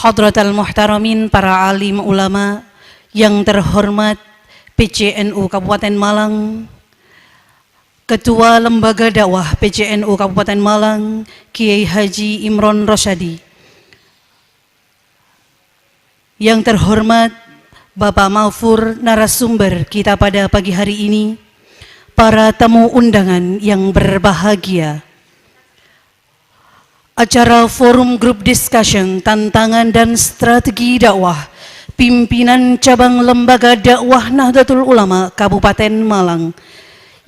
Hadratal Muhtaramin, para alim ulama yang terhormat PCNU Kabupaten Malang, Ketua Lembaga Dakwah PCNU Kabupaten Malang, Kiai Haji Imron Rosyadi, yang terhormat Bapak Maufur, narasumber kita pada pagi hari ini, para tamu undangan yang berbahagia. Acara Forum Group Discussion Tantangan dan Strategi Dakwah Pimpinan Cabang Lembaga Dakwah Nahdlatul Ulama Kabupaten Malang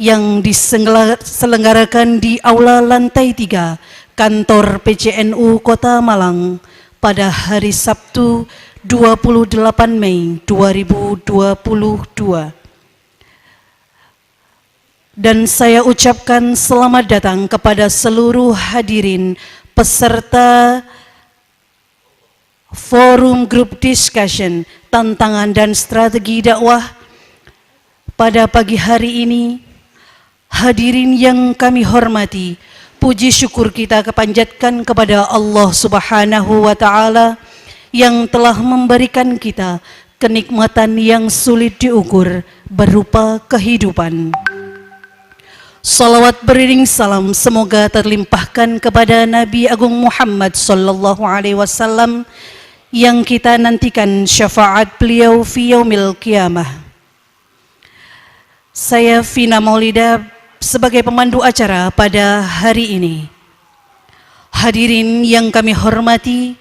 yang diselenggarakan di Aula Lantai 3 Kantor PCNU Kota Malang pada hari Sabtu 28 Mei 2022. Dan saya ucapkan selamat datang kepada seluruh hadirin peserta Forum Group Discussion Tantangan dan Strategi Dakwah pada pagi hari ini. Hadirin yang kami hormati, puji syukur kita kepanjatkan kepada Allah Subhanahu wa Ta'ala yang telah memberikan kita kenikmatan yang sulit diukur berupa kehidupan. Salawat beriring salam semoga terlimpahkan kepada Nabi Agung Muhammad sallallahu alaihi wasallam yang kita nantikan syafaat beliau fi yaumil qiyamah. Saya Vina Maulida sebagai pemandu acara pada hari ini. Hadirin yang kami hormati,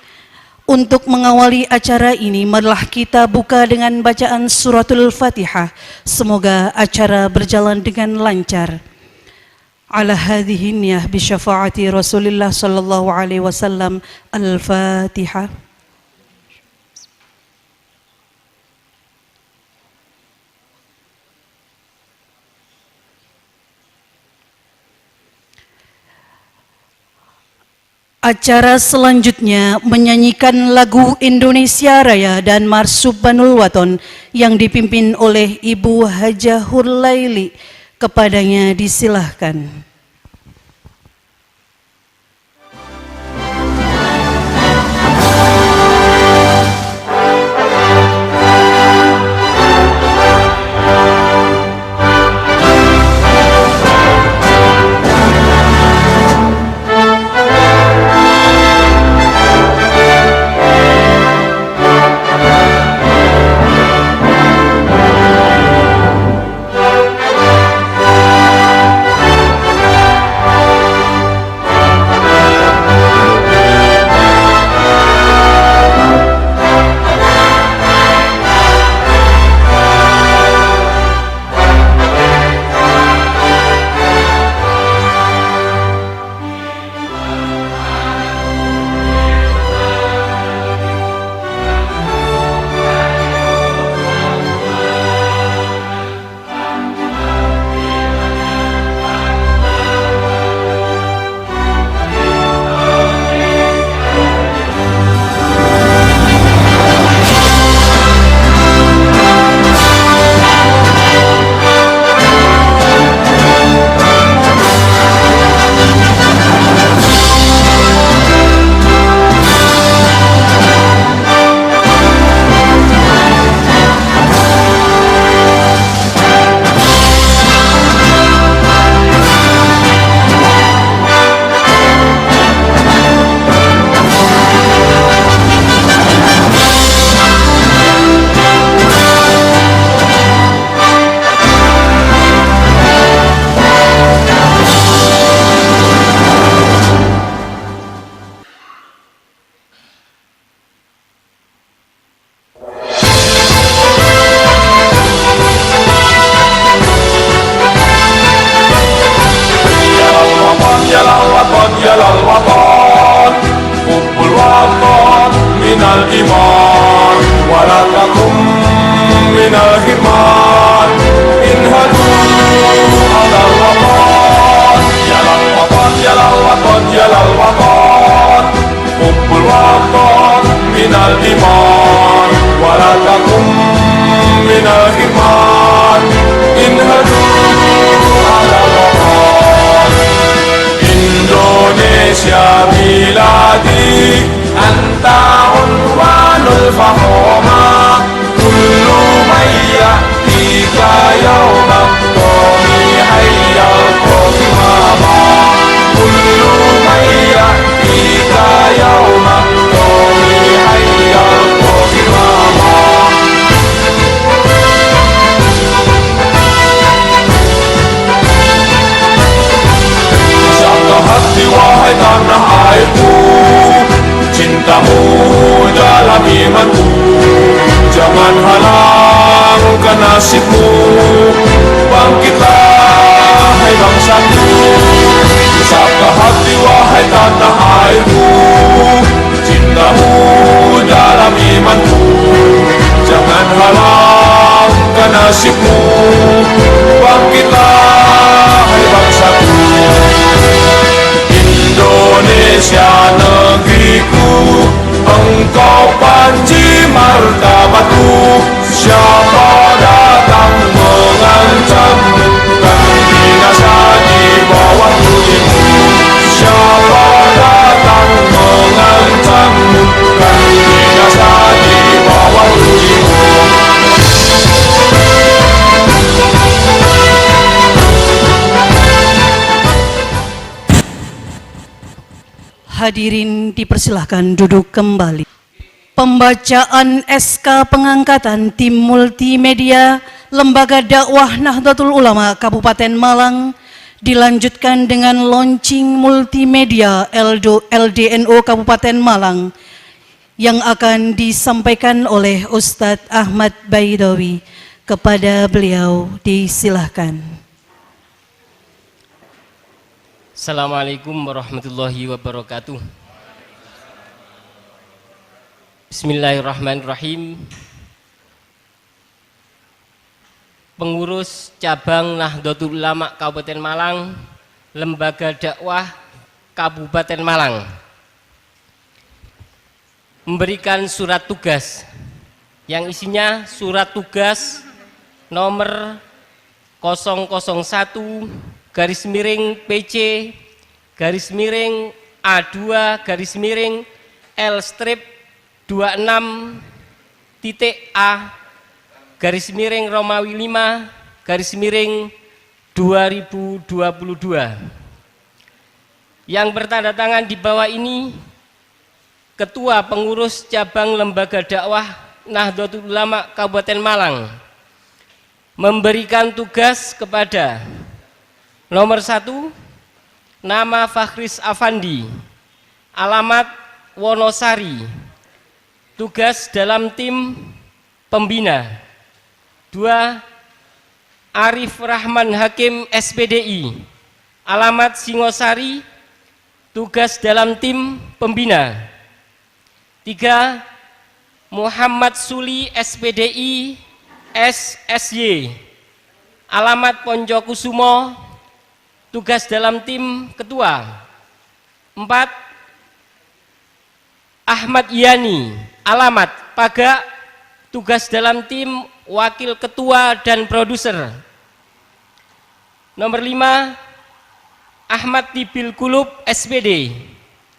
untuk mengawali acara ini marilah kita buka dengan bacaan suratul Fatihah. Semoga acara berjalan dengan lancar. Ala hadhihi niyah bi syafaati Rasulillah sallallahu alaihi wasallam. Al-Fatihah. Acara selanjutnya menyanyikan lagu Indonesia Raya dan Marsub Banul Waton yang dipimpin oleh Ibu Hajah Hurlaili. Kepadanya disilahkan. Hadirin dipersilahkan duduk kembali. Pembacaan SK pengangkatan tim multimedia Lembaga Dakwah Nahdlatul Ulama Kabupaten Malang dilanjutkan dengan launching multimedia LDNO Kabupaten Malang yang akan disampaikan oleh Ustadz Ahmad Baidawi. Kepada beliau disilahkan. Assalamualaikum warahmatullahi wabarakatuh. Bismillahirrahmanirrahim. Pengurus Cabang Nahdlatul Ulama Kabupaten Malang, Lembaga Dakwah Kabupaten Malang memberikan surat tugas yang isinya surat tugas nomor 001-A2-Romawi 5-2022 yang bertanda tangan di bawah ini Ketua Pengurus Cabang Lembaga Dakwah Nahdlatul Ulama Kabupaten Malang memberikan tugas kepada nomor 1, nama Fakhris Afandi, alamat Wonosari, tugas dalam tim pembina. 2, Arif Rahman Hakim SPDI, alamat Singosari, tugas dalam tim pembina. 3, Muhammad Suli SPDI SSY, alamat Poncokusumo, tugas dalam tim ketua. 4, Ahmad Yani, alamat Paga, tugas dalam tim wakil ketua dan produser. Nomor 5, Ahmad Tibil Kulub SPD,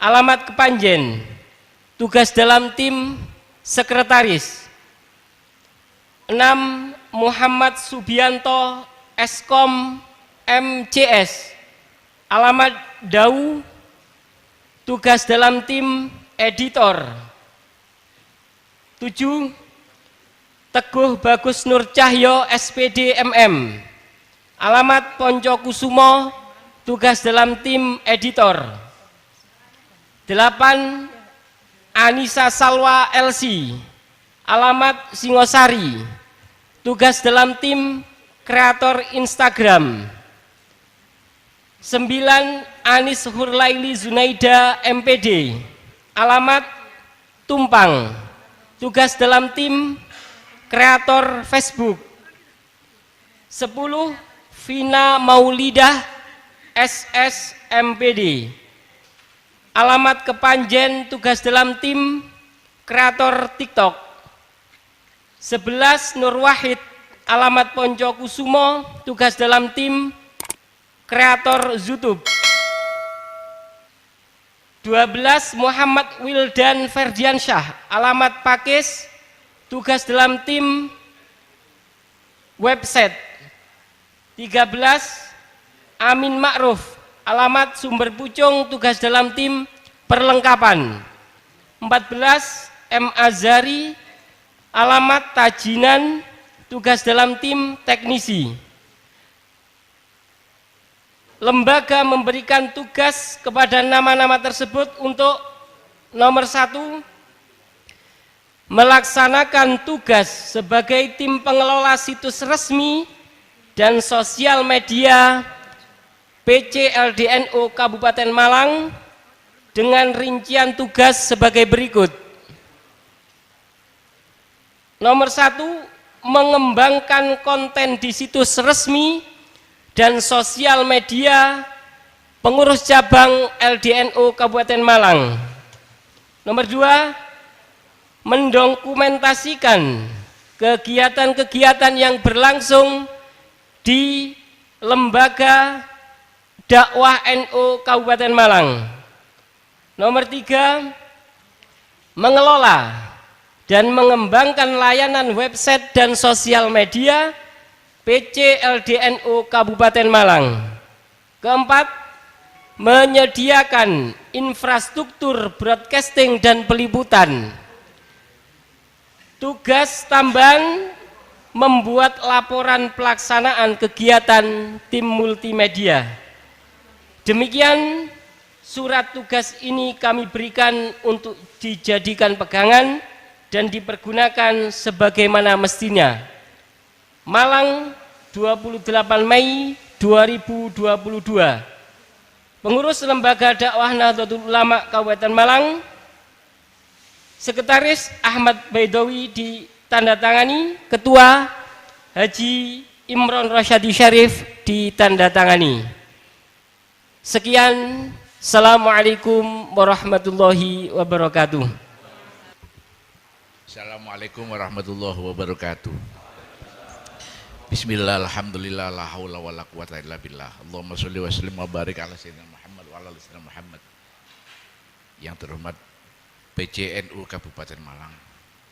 alamat Kepanjen, tugas dalam tim sekretaris. 6, Muhammad Subianto Eskom MCS, alamat Dau, tugas dalam tim editor. 7, Teguh Bagus Nur Cahyo SPD MM, alamat Poncokusumo, tugas dalam tim editor. 8, Anissa Salwa LC, alamat Singosari, tugas dalam tim kreator Instagram. 9, Anis Hurlaili Zunaida MPD, alamat Tumpang, tugas dalam tim kreator Facebook. 10, Vina Maulidah SS MPD, alamat Kepanjen, tugas dalam tim kreator TikTok. 11, Nur Wahid, alamat Poncokusumo, tugas dalam tim kreator YouTube. 12, Muhammad Wildan Ferdiansyah, alamat Pakis, tugas dalam tim website. 13, Amin Ma'ruf, alamat Sumber Pucung, tugas dalam tim perlengkapan. 14, M. Azari, alamat Tajinan, tugas dalam tim teknisi. Lembaga memberikan tugas kepada nama-nama tersebut untuk nomor 1, melaksanakan tugas sebagai tim pengelola situs resmi dan sosial media PC LDNO Kabupaten Malang dengan rincian tugas sebagai berikut. Nomor 1, mengembangkan konten di situs resmi dan sosial media pengurus cabang LDNO Kabupaten Malang. Nomor 2, mendokumentasikan kegiatan-kegiatan yang berlangsung di Lembaga Dakwah NU Kabupaten Malang. Nomor 3, mengelola dan mengembangkan layanan website dan sosial media PC LDNU Kabupaten Malang. Keempat, menyediakan infrastruktur broadcasting dan peliputan. Tugas tambahan membuat laporan pelaksanaan kegiatan tim multimedia. Demikian surat tugas ini kami berikan untuk dijadikan pegangan dan dipergunakan sebagaimana mestinya. Malang, 28 Mei 2022. Pengurus Lembaga Dakwah Nahdlatul Ulama Kabupaten Malang, Sekretaris Ahmad Baidowi ditandatangani, Ketua Haji Imron Rasyadi Syarif ditandatangani. Sekian, Assalamualaikum warahmatullahi wabarakatuh. Assalamualaikum warahmatullahi wabarakatuh. Bismillah, alhamdulillah, la haula wa la quwata illa billah. Allahumma sholli wa sallim wa barik ala sayyidina Muhammad wa ala ali sayyidina Muhammad. Yang terhormat PCNU Kabupaten Malang,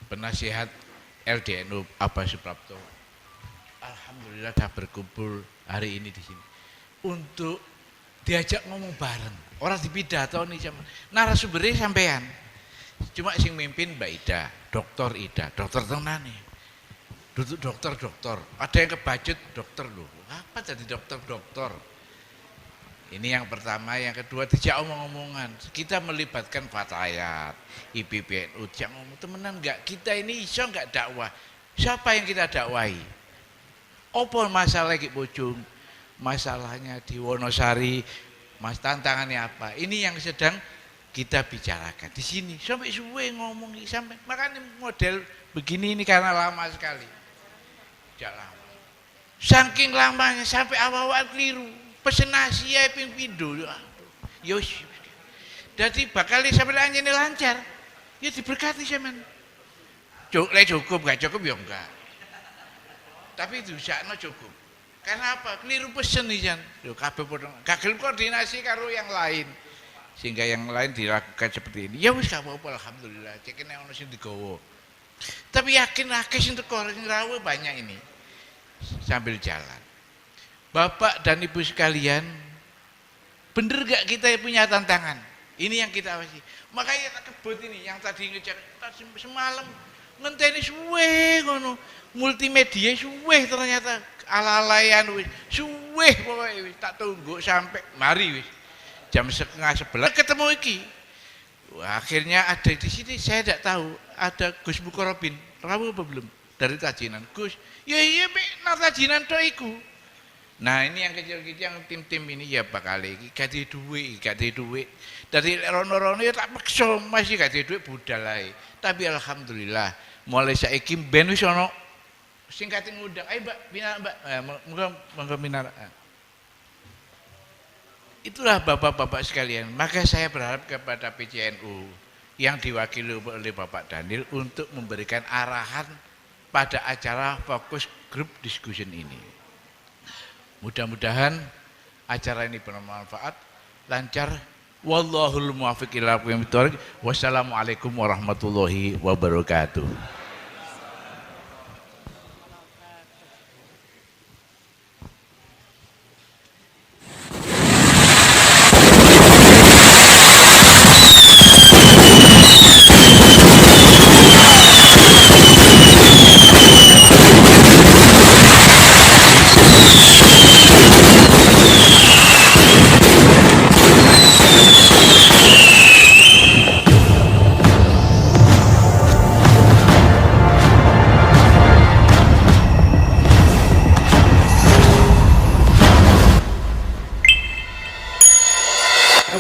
penasihat LDNU Abbas Suprapto. Alhamdulillah dah berkumpul hari ini di sini untuk diajak ngomong bareng. Orang dipidato nih sama narasumbernya sampean. Cuma sing mimpin Mbak Ida, Dokter Ida, dokter tenan nih. Duduk dokter, ada yang kebacut dokter loh. Apa jadi dokter? Ini yang pertama, yang kedua dijak omong-omongan. Kita melibatkan Fatayat, IPPNU, dijak ngomong temenan enggak? Kita ini iso enggak dakwah? Siapa yang kita dakwahi? Apa masalah iki Bojong? Masalahnya di Wonosari, mas tantangannya apa? Ini yang sedang kita bicarakan di sini. Sampai suwe ngomong sampai makanya model begini ini karena lama sekali. Tidak lama. Saking lamanya sampai awal-awal keliru. Pesen nasi ya ping pindho. Yos. Jadi bakal sampai anjene lancar. Ya diberkati sampean. Cukup gak cukup ya enggak. Tapi itu sakno cukup. Karena apa? Keliru pesen nih Jan. Yo kabeh padha gagal koordinasi karo yang lain. Sehingga yang lain dilakukan seperti ini. Ya wis gak apa-apa alhamdulillah. Cek nek ono sing digawa. Tapi yakin akeh sing teko sing rawuh banyak ini. Sambil jalan. Bapak dan Ibu sekalian, bener gak kita punya tantangan? Ini yang kita awasi. Makanya tak kebut ini yang tadi ngecek semalam ngenteni suwe ngono. Multimedia suwe ternyata ala-alayan wis. Suwe pokoke wis tak tunggu sampai mari wis. Jam 10:30 ketemu iki. Wah, akhirnya ada di sini saya tidak tahu ada Gus Mukorobin. Rawuh apa belum? Dari Tajinan. Gus, ya iya mek Tajinan tok iku. Nah ini yang kecil-kecil yang tim-tim ini ya bakal iki gak di duit. Dari rono-rono ya tak maksa masih gak di duit budal ae. Tapi alhamdulillah mulai saiki ben wis ono sing kate ngundang. Ayo Mbak, Bina Mbak. Monggo minar. Itulah Bapak-bapak sekalian. Maka saya berharap kepada PCNU yang diwakili oleh Bapak Daniel untuk memberikan arahan pada acara fokus group discussion ini. Mudah-mudahan acara ini bermanfaat, lancar. Wallahul muwaffiq ila aqwamit thoriq. Wassalamualaikum warahmatullahi wabarakatuh.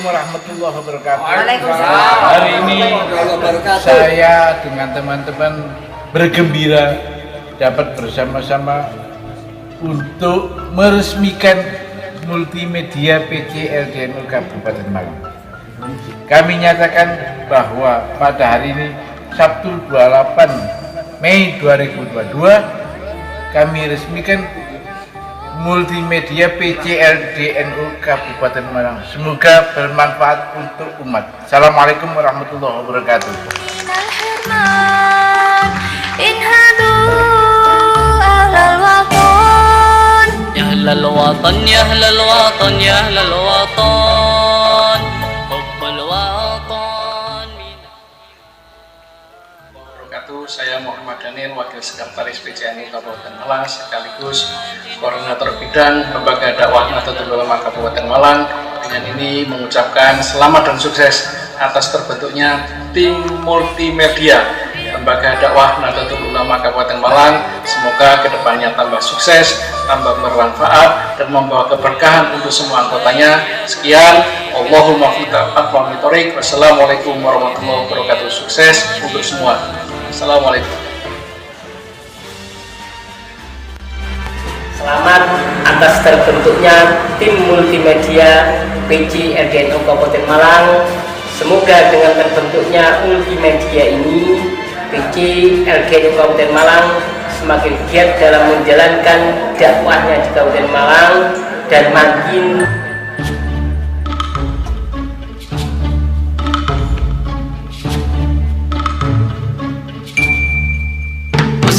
Warahmatullahi wabarakatuh. Hari ini saya dengan teman-teman bergembira dapat bersama-sama untuk meresmikan multimedia PCLDNU Kabupaten Malang. Kami nyatakan bahwa pada hari ini Sabtu 28 Mei 2022 kami resmikan multimedia PCLDNU Kabupaten Malang. Semoga bermanfaat untuk umat. Assalamualaikum warahmatullahi wabarakatuh. Ya أهل الوطن يا أهل الوطن يا أهل الوطن حب الوطن Saya Muhammad Daniel, Wakil Sekretaris PCNU Kabupaten Malang, sekaligus Koordinator Bidang Lembaga Dakwah Nahdlatul Ulama Kabupaten Malang. Dengan ini mengucapkan selamat dan sukses atas terbentuknya tim multimedia Lembaga Dakwah Nahdlatul Ulama Kabupaten Malang. Semoga kedepannya tambah sukses, tambah bermanfaat, dan membawa keberkahan untuk semua anggotanya. Sekian, Allahumma fitaqat wa mitorik. Wassalamualaikum warahmatullahi wabarakatuh. Sukses untuk semua. Assalamualaikum. Selamat atas terbentuknya tim multimedia PC LDNU Kabupaten Malang. Semoga dengan terbentuknya multimedia ini PC LDNU Kabupaten Malang semakin giat dalam menjalankan dakwahnya di Kabupaten Malang dan makin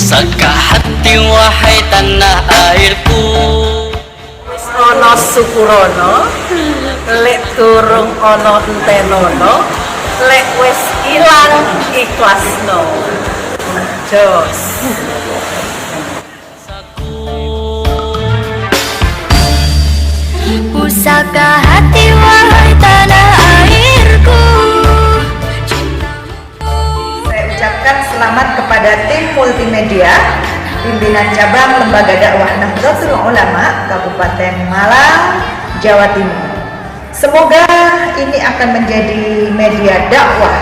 Pusaka hati wahai tanah airku. Wis ana syukurana, lek durung ana entenono, lek wis ilang ikhlasno. Jos. Pusaka hati wahai tanah airku. Saya ucapkan selamat kepada tim multimedia pimpinan cabang Lembaga Dakwah Nahdlatul Ulama Kabupaten Malang, Jawa Timur. Semoga ini akan menjadi media dakwah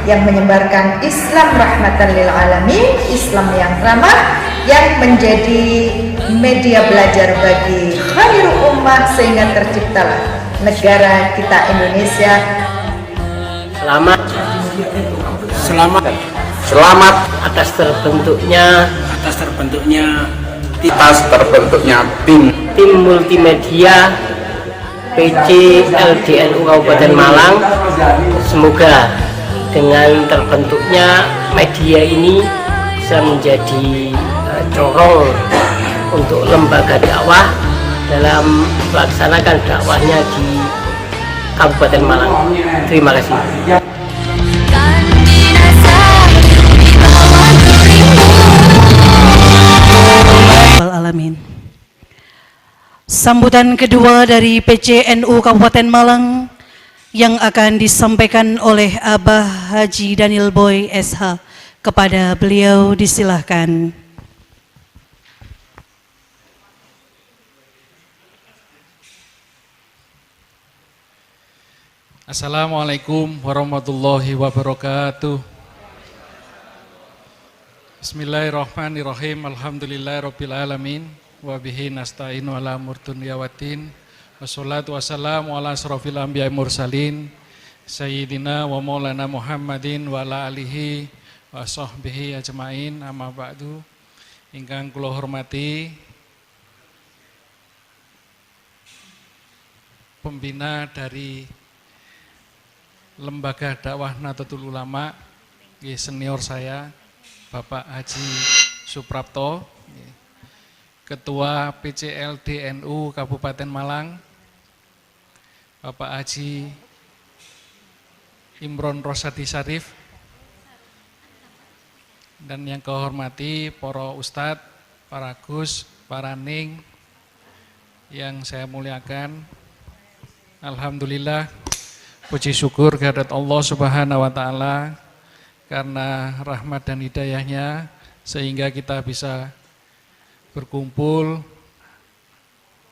yang menyebarkan Islam rahmatan lil alamin, Islam yang ramah, yang menjadi media belajar bagi khairul ummah sehingga terciptalah negara kita Indonesia. Selamat atas terbentuknya tim multimedia PC LDNU Kabupaten Malang. Semoga dengan terbentuknya media ini bisa menjadi corong untuk lembaga dakwah dalam melaksanakan dakwahnya di Kabupaten Malang. Terima kasih. Alamin. Sambutan kedua dari PCNU Kabupaten Malang yang akan disampaikan oleh Abah Haji Daniel Boy SH. Kepada beliau disilahkan. Assalamualaikum warahmatullahi wabarakatuh. Bismillahirrahmanirrahim. Alhamdulillahirabbil alamin wa bihi nasta'inu ala umur dunya waddin. Wassalatu wassalamu ala asrofil anbiya'i mursalin sayyidina wa maulana Muhammadin wa ala alihi wa sahbihi ajmain. Amma ba'du. Ingkang kula hormati pembina dari Lembaga Dakwah Nahdlatul Ulama, senior saya Bapak Haji Suprapto, Ketua PCLDNU Kabupaten Malang, Bapak Haji Imron Rosadi Syarif, dan yang kehormati para ustadz, para gus, para ning yang saya muliakan. Alhamdulillah, puji syukur kehadirat Allah Subhanahu wa taala karena rahmat dan hidayahnya sehingga kita bisa berkumpul,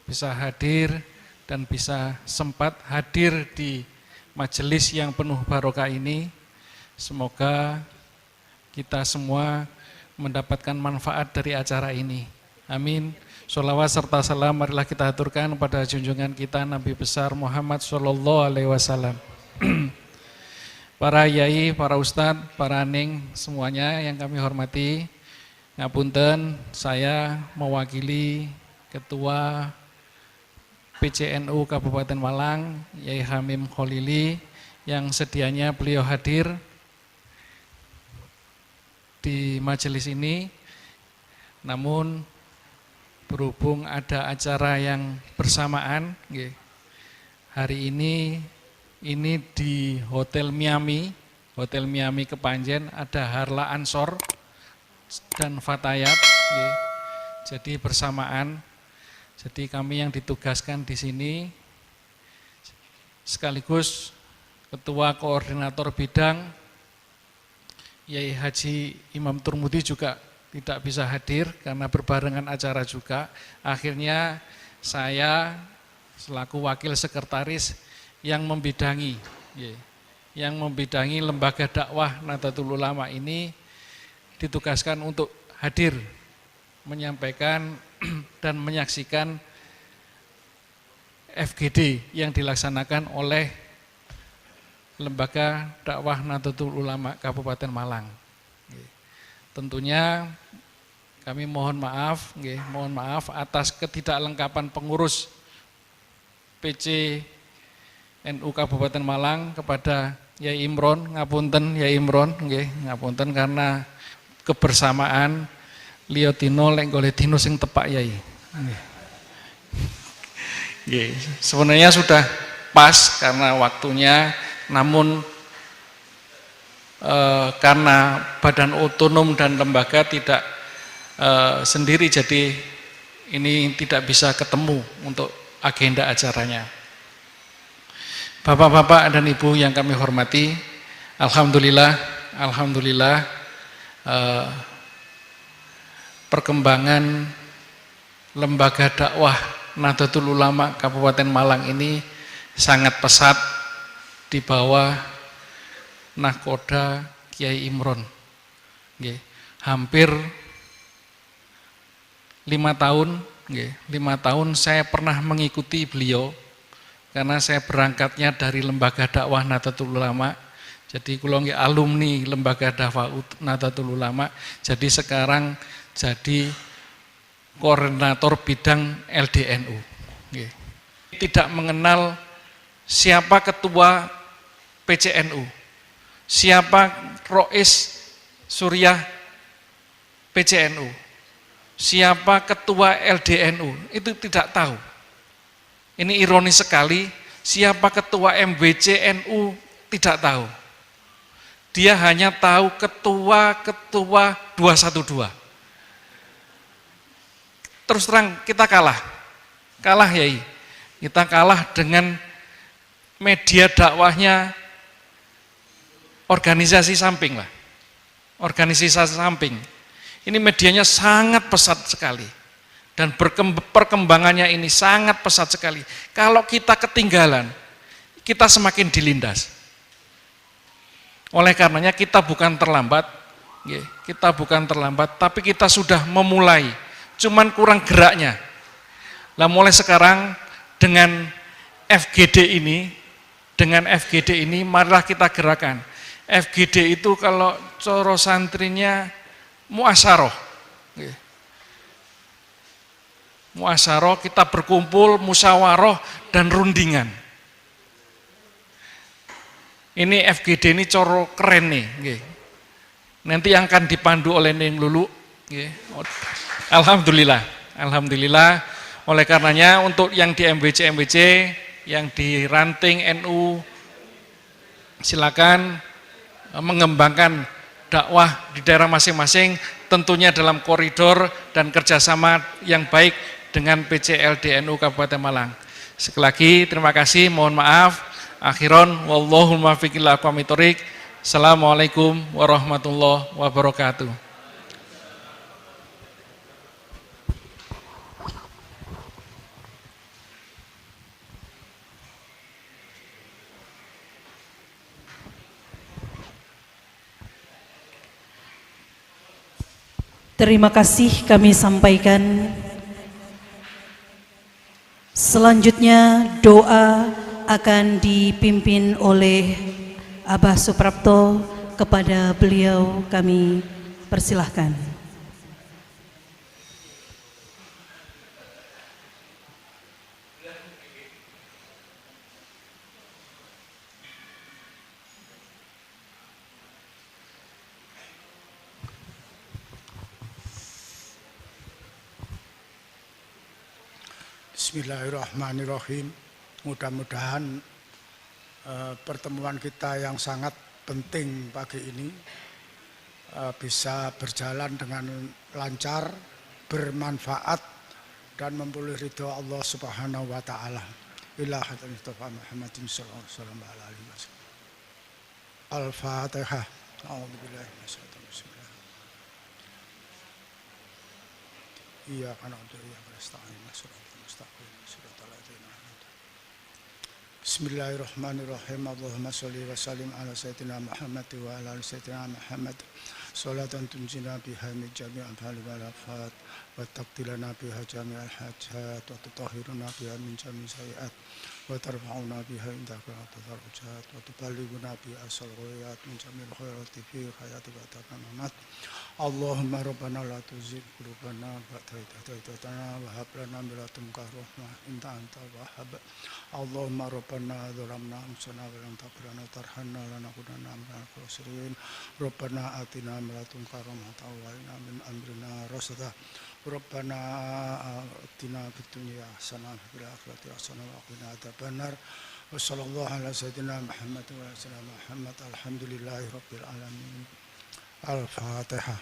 bisa hadir dan bisa sempat hadir di majelis yang penuh barokah ini. Semoga kita semua mendapatkan manfaat dari acara ini. Amin. Sholawat serta salam marilah kita aturkan pada junjungan kita Nabi besar Muhammad Sallallahu Alaihi Wasallam. Para yai, para ustadz, para ning semuanya yang kami hormati, ngapunten, saya mewakili Ketua PCNU Kabupaten Malang, Yai Hamim Kholili, yang sedianya beliau hadir di majelis ini, namun berhubung ada acara yang bersamaan, nggih. Hari ini di Hotel Miami Kepanjen, ada Harla Ansor dan Fatayat, nggih. Jadi bersamaan. Jadi kami yang ditugaskan di sini sekaligus Ketua Koordinator Bidang Yai Haji Imam Turmudi juga tidak bisa hadir karena berbarengan acara juga. Akhirnya saya selaku wakil sekretaris yang membidangi lembaga dakwah Nahdlatul Ulama ini ditugaskan untuk hadir menyampaikan dan menyaksikan FGD yang dilaksanakan oleh Lembaga Dakwah Nahdlatul Ulama Kabupaten Malang. Tentunya kami mohon maaf atas ketidaklengkapan pengurus PC NU Kabupaten Malang kepada Yai Imron, ngapunten Yai Imron, ngapunten karena kebersamaan Liotino Lenggoletino sing tepak Yai. Sebenarnya sudah pas karena waktunya, namun karena badan otonom dan lembaga tidak sendiri, jadi ini tidak bisa ketemu untuk agenda acaranya. Bapak-bapak dan ibu yang kami hormati, alhamdulillah perkembangan lembaga dakwah Nahdlatul Ulama Kabupaten Malang ini sangat pesat di bawah nahkoda Kiai Imron. Hampir 5 tahun saya pernah mengikuti beliau karena saya berangkatnya dari lembaga dakwah Nahdlatul Ulama. Jadi kula nggih alumni lembaga dakwah Nahdlatul Ulama. Jadi sekarang jadi koordinator bidang LDNU. Tidak mengenal siapa ketua PCNU. Siapa Rois Suriah PCNU, siapa ketua LDNU, itu tidak tahu. Ini ironis sekali, siapa ketua MBCNU tidak tahu. Dia hanya tahu ketua 212. Terus terang kita kalah Yai. Kita kalah dengan media dakwahnya organisasi samping lah. Organisasi samping. Ini medianya sangat pesat sekali. Dan perkembangannya ini sangat pesat sekali. Kalau kita ketinggalan, kita semakin dilindas. Oleh karenanya kita bukan terlambat, tapi kita sudah memulai, cuman kurang geraknya. Lah mulai sekarang dengan FGD ini, marilah kita gerakan. FGD itu kalau coro santrinya muasaroh. Muasaroh, kita berkumpul, musyawaroh dan rundingan. Ini FGD ini coro keren nih. Nanti yang akan dipandu oleh Neng Lulu. Alhamdulillah. Oleh karenanya untuk yang di MBC, yang di ranting NU, silakan mengembangkan dakwah di daerah masing-masing, tentunya dalam koridor dan kerjasama yang baik dengan PCLDNU Kabupaten Malang. Sekali lagi terima kasih, mohon maaf. Akhiron wallahul muwaffiq ila aqwamit thoriq. Assalamualaikum warahmatullahi wabarakatuh. Terima kasih kami sampaikan. Selanjutnya doa akan dipimpin oleh Abah Suprapto. Kepada beliau kami persilahkan. Bismillahirrahmanirrahim. Mudah-mudahan pertemuan kita yang sangat penting pagi ini bisa berjalan dengan lancar, bermanfaat, dan memperoleh ridho Allah Subhanahu wa Ta'ala. Ila hadratin Mustafa Muhammadin sallallahu alaihi wasallam. Al-Fatihah. A'udzubillahi minasyaitonir rajim. Iyyaka na'budu wa iyyaka nasta'in. Bismillahirrahmanirrahim. Allahumma sholli wa sallim ala sayyidina Muhammad wa ala ali sayyidina Muhammad. Salatan tunjina biha min jami'il af'ali wal afat wa taqtilana biha jami'al hajat wa tutahhiruna biha min jami'i sayiat wa tarfa'una biha indaka darajat wa tuballighuna biha as-salawat min jami'il khairati fi hayati wa tamamat. Allahumma rabbana la tuzigh qulubana ba'da idh hadaytana wa hab lana min ladunka rahmah innaka antal wahhab. Allahumma rabbana zalamna anfusana wa lam taghfir lana wa tarhamna lanakunanna minal khasirin. Rabbana atina min ladunka rahmatan wa inna min amrina rasada. Rabbana atina fid dunya hasanah wa fil akhirati hasanah wa qina adzabannar. Wa sallallahu ala sayyidina Muhammad wa ala sayyidina Muhammad. Alhamdulillahi rabbil alamin. Al-Fatihah.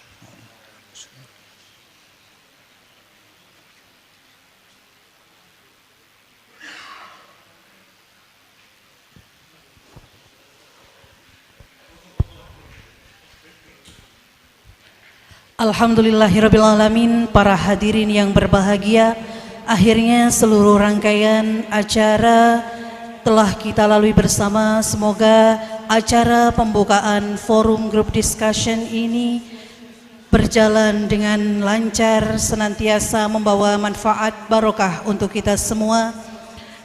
Alhamdulillahirrabbilalamin. Para hadirin yang berbahagia, akhirnya seluruh rangkaian acara telah kita lalui bersama. Semoga acara pembukaan forum group discussion ini berjalan dengan lancar, senantiasa membawa manfaat barokah untuk kita semua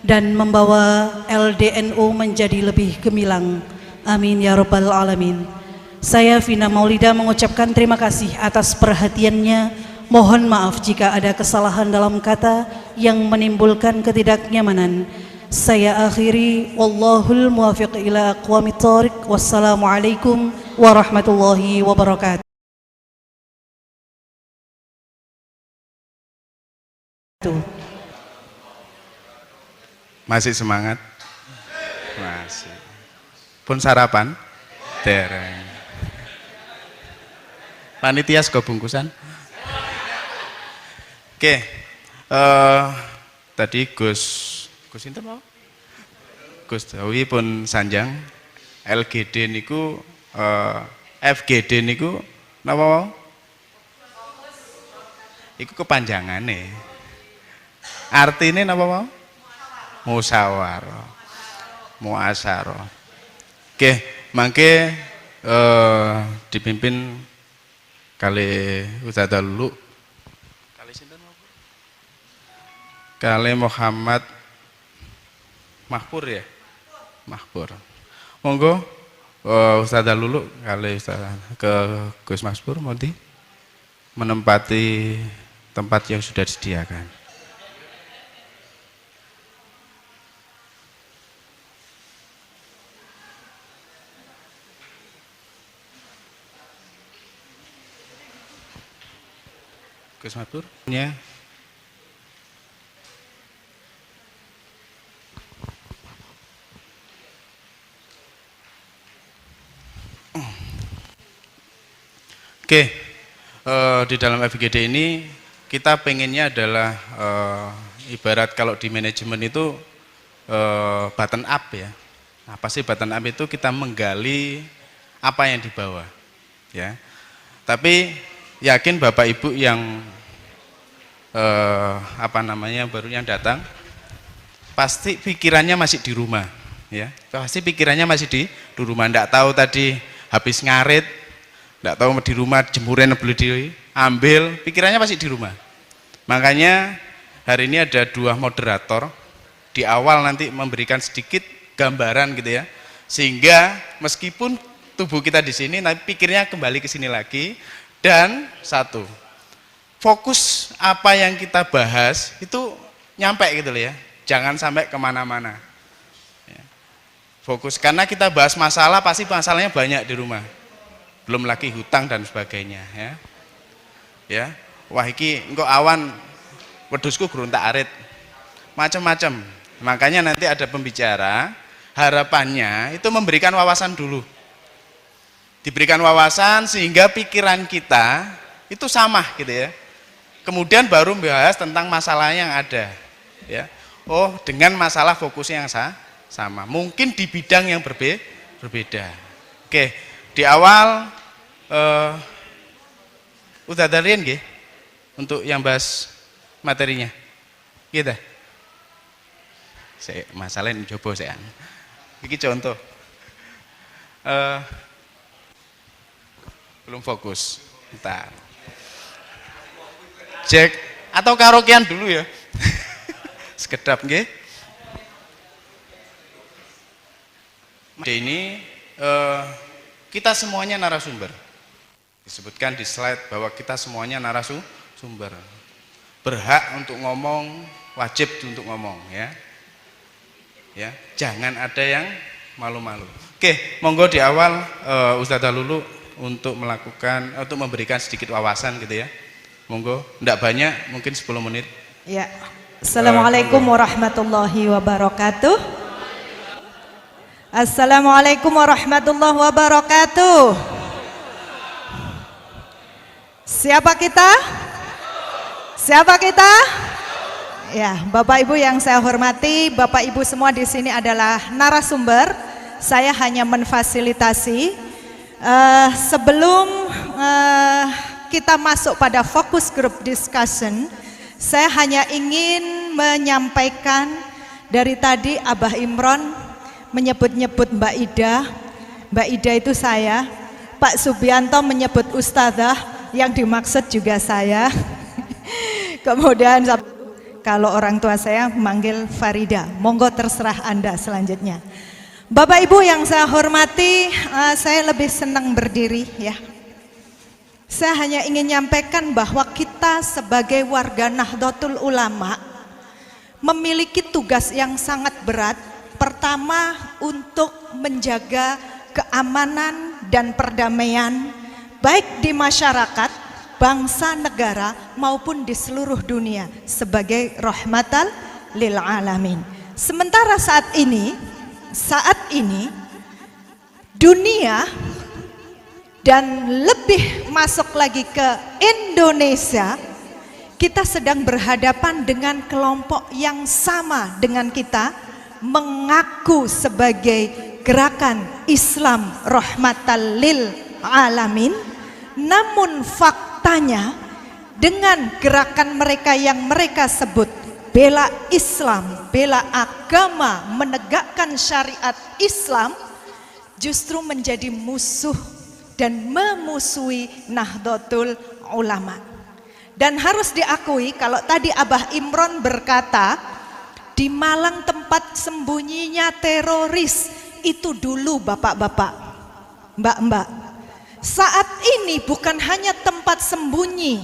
dan membawa LDNU menjadi lebih gemilang. Amin ya rabbal alamin. Saya Vina Maulida mengucapkan terima kasih atas perhatiannya. Mohon maaf jika ada kesalahan dalam kata yang menimbulkan ketidaknyamanan. Saya akhiri, wallahul muwafiq ila aqwamit thoriq. Wassalamualaikum warahmatullahi wabarakatuh. Masih semangat? Masih. Pun sarapan? Dereng. Panitia sego bungkusan? Oke. Tadi Gus sinten mau? Gus Dawi pun sanjang LGD niku FGD niku napa mau? Iku kepanjangane. Artine napa mau? Musyawarah. Muasyarah. Oke, mangke dipimpin kali Ustadzah Lulu. Kali sinten mau? Kali Muhammad Mahpur ya? Mahpur. Monggo Ustadzah Lulu kali Ustadzah ke Gus Mahpur monggo menempati tempat yang sudah disediakan. Gus Mahpur ya. Oke, di dalam FGD ini kita pengennya adalah ibarat kalau di manajemen itu button up ya. Apa sih button up itu? Kita menggali apa yang dibawa, ya. Tapi yakin Bapak Ibu yang baru yang datang, pasti pikirannya masih di rumah, ya. Pasti pikirannya masih di rumah. Nggak tahu tadi habis ngarit. Tidak tahu di rumah jemuran boleh diambil, pikirannya masih di rumah. Makanya hari ini ada 2 moderator di awal nanti memberikan sedikit gambaran gitu ya, sehingga meskipun tubuh kita di sini, tapi pikirnya kembali ke sini lagi. Dan satu, fokus apa yang kita bahas itu nyampe gitu loh ya, jangan sampai kemana-mana. Fokus, karena kita bahas masalah pasti masalahnya banyak di rumah. Belum lagi hutang dan sebagainya ya. Ya, wah iki engko awan wedhusku gurung tak arit. macam-macam. Makanya nanti ada pembicara, harapannya itu memberikan wawasan dulu. Diberikan wawasan sehingga pikiran kita itu sama gitu ya. Kemudian baru membahas tentang masalah yang ada ya. Oh, dengan masalah fokusnya yang sama. Mungkin di bidang yang berbeda. Oke, di awal udah ada rian nggih untuk yang bahas materinya. Gitu. Saya masalahnya coba saya. Iki contoh. Belum fokus. Bentar. Cek atau karaokean dulu ya. Sekedap nggih. Ini kita semuanya narasumber. Disebutkan di slide bahwa kita semuanya narasumber. Berhak untuk ngomong, wajib untuk ngomong ya. Ya, jangan ada yang malu-malu. Oke, monggo di awal Ustadzah Lulu untuk memberikan sedikit wawasan gitu ya. Monggo, enggak banyak, mungkin 10 menit. Ya. Assalamualaikum warahmatullahi wabarakatuh. Assalamualaikum warahmatullahi wabarakatuh. Siapa kita? Siapa kita? Ya, Bapak Ibu yang saya hormati, Bapak Ibu semua di sini adalah narasumber. Saya hanya memfasilitasi. Sebelum kita masuk pada fokus group discussion, saya hanya ingin menyampaikan dari tadi Abah Imron menyebut-nyebut Mbak Ida. Mbak Ida itu saya. Pak Subianto menyebut Ustadzah, yang dimaksud juga saya. Kemudian kalau orang tua saya memanggil Farida. Monggo terserah Anda selanjutnya. Bapak Ibu yang saya hormati, saya lebih senang berdiri ya. Saya hanya ingin menyampaikan bahwa kita sebagai warga Nahdlatul Ulama memiliki tugas yang sangat berat. Pertama, untuk menjaga keamanan dan perdamaian baik di masyarakat, bangsa, negara maupun di seluruh dunia sebagai rahmatan lil alamin. Sementara saat ini dunia dan lebih masuk lagi ke Indonesia, kita sedang berhadapan dengan kelompok yang sama dengan kita, mengaku sebagai gerakan Islam rahmatan lil alamin, namun faktanya dengan gerakan mereka yang mereka sebut bela Islam, bela agama, menegakkan syariat Islam, justru menjadi musuh dan memusuhi Nahdlatul Ulama. Dan harus diakui, kalau tadi Abah Imron berkata di Malang tempat sembunyinya teroris, itu dulu bapak-bapak, mbak-mbak. Saat ini bukan hanya tempat sembunyi,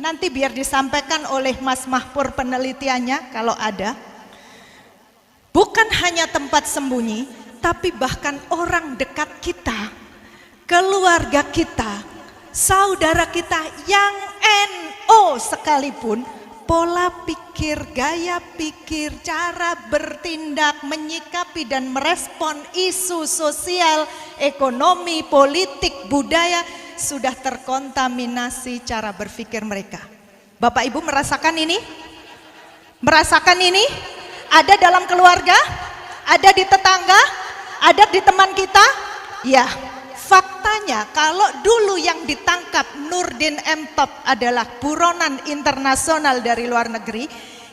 nanti biar disampaikan oleh Mas Mahpur penelitiannya kalau ada. Bukan hanya tempat sembunyi, tapi bahkan orang dekat kita, keluarga kita, saudara kita yang NO sekalipun, pola pikir, gaya pikir, cara bertindak, menyikapi dan merespon isu sosial, ekonomi, politik, budaya sudah terkontaminasi cara berpikir mereka. Bapak Ibu merasakan ini? Merasakan ini? Ada dalam keluarga? Ada di tetangga? Ada di teman kita? Ya, faktanya kalau dulu yang ditangkap Nurdin M. Top adalah buronan internasional dari luar negeri,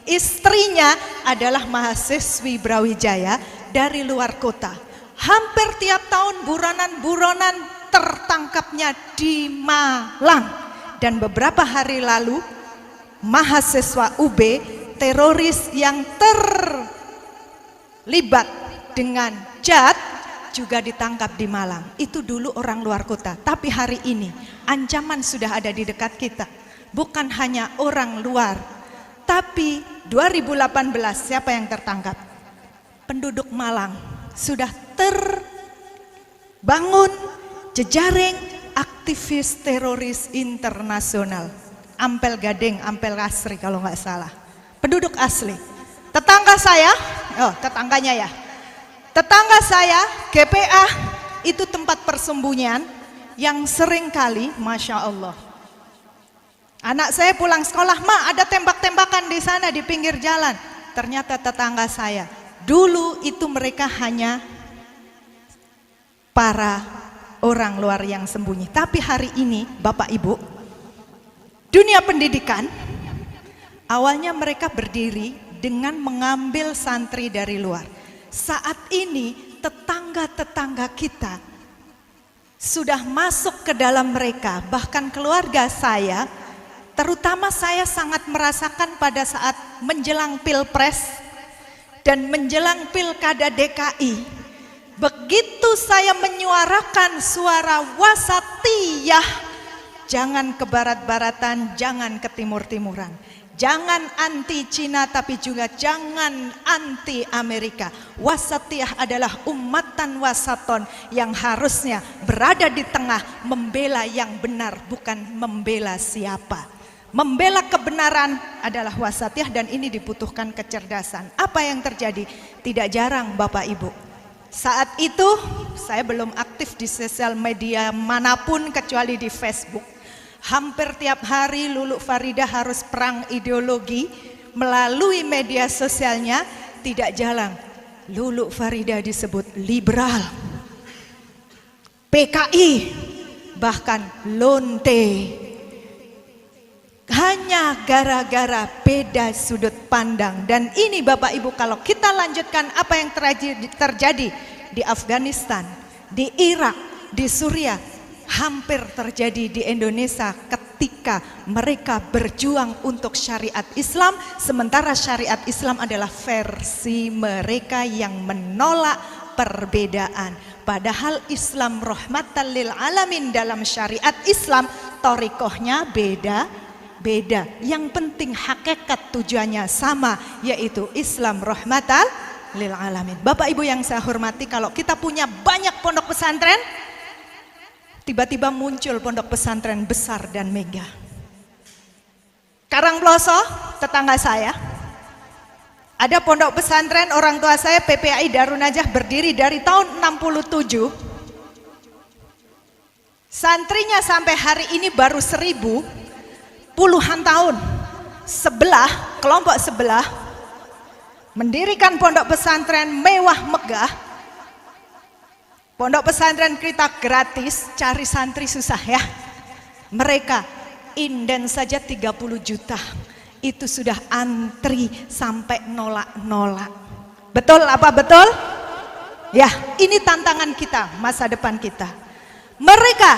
istrinya adalah mahasiswi Brawijaya dari luar kota. Hampir tiap tahun buronan-buronan tertangkapnya di Malang. Dan beberapa hari lalu mahasiswa UB, teroris yang terlibat dengan JAD juga ditangkap di Malang. Itu dulu orang luar kota, tapi hari ini ancaman sudah ada di dekat kita. Bukan hanya orang luar, tapi 2018 siapa yang tertangkap? Penduduk Malang. Sudah terbangun jejaring aktivis teroris internasional. Ampel Gading, Ampel Asri kalau nggak salah. Penduduk asli. Tetangga saya, oh tetangganya ya. Tetangga saya, GPA, itu tempat persembunyian yang sering kali, Masya Allah. Anak saya pulang sekolah, "Ma, ada tembak-tembakan di sana di pinggir jalan." Ternyata tetangga saya. Dulu itu mereka hanya para orang luar yang sembunyi. Tapi hari ini, Bapak Ibu, dunia pendidikan, awalnya mereka berdiri dengan mengambil santri dari luar. Saat ini tetangga-tetangga kita sudah masuk ke dalam mereka. Bahkan keluarga saya, terutama saya sangat merasakan pada saat menjelang Pilpres dan menjelang Pilkada DKI. Begitu saya menyuarakan suara wasatiyah, jangan ke barat-baratan, jangan ke timur-timuran. Jangan anti Cina tapi juga jangan anti Amerika. Wasatiyah adalah ummatan wasaton yang harusnya berada di tengah, membela yang benar, bukan membela siapa. Membela kebenaran adalah wasatiyah dan ini dibutuhkan kecerdasan. Apa yang terjadi? Tidak jarang Bapak Ibu. Saat itu saya belum aktif di sosial media manapun kecuali di Facebook. Hampir tiap hari Lulu Farida harus perang ideologi melalui media sosialnya. Tidak jarang Lulu Farida disebut liberal, PKI, bahkan lonte. Hanya gara-gara beda sudut pandang. Dan ini Bapak Ibu, kalau kita lanjutkan apa yang terjadi di Afghanistan, di Irak, di Suriah, hampir terjadi di Indonesia ketika mereka berjuang untuk syariat Islam, sementara syariat Islam adalah versi mereka yang menolak perbedaan. Padahal Islam rahmatan lil alamin, dalam syariat Islam thariqahnya beda. Yang penting hakikat tujuannya sama, yaitu Islam rahmatan lil alamin. Bapak Ibu yang saya hormati, kalau kita punya banyak pondok pesantren, tiba-tiba muncul pondok pesantren besar dan mega. Karangploso, tetangga saya, ada pondok pesantren orang tua saya PPAI Darun Najah berdiri dari tahun 67. Santrinya sampai hari ini baru 1000. Puluhan tahun. Kelompok sebelah mendirikan pondok pesantren mewah megah. Pondok pesantren kita gratis, cari santri susah ya. Mereka inden saja 30 juta. Itu sudah antri sampai nolak-nolak. Betul apa betul? Ya, ini tantangan kita, masa depan kita. Mereka,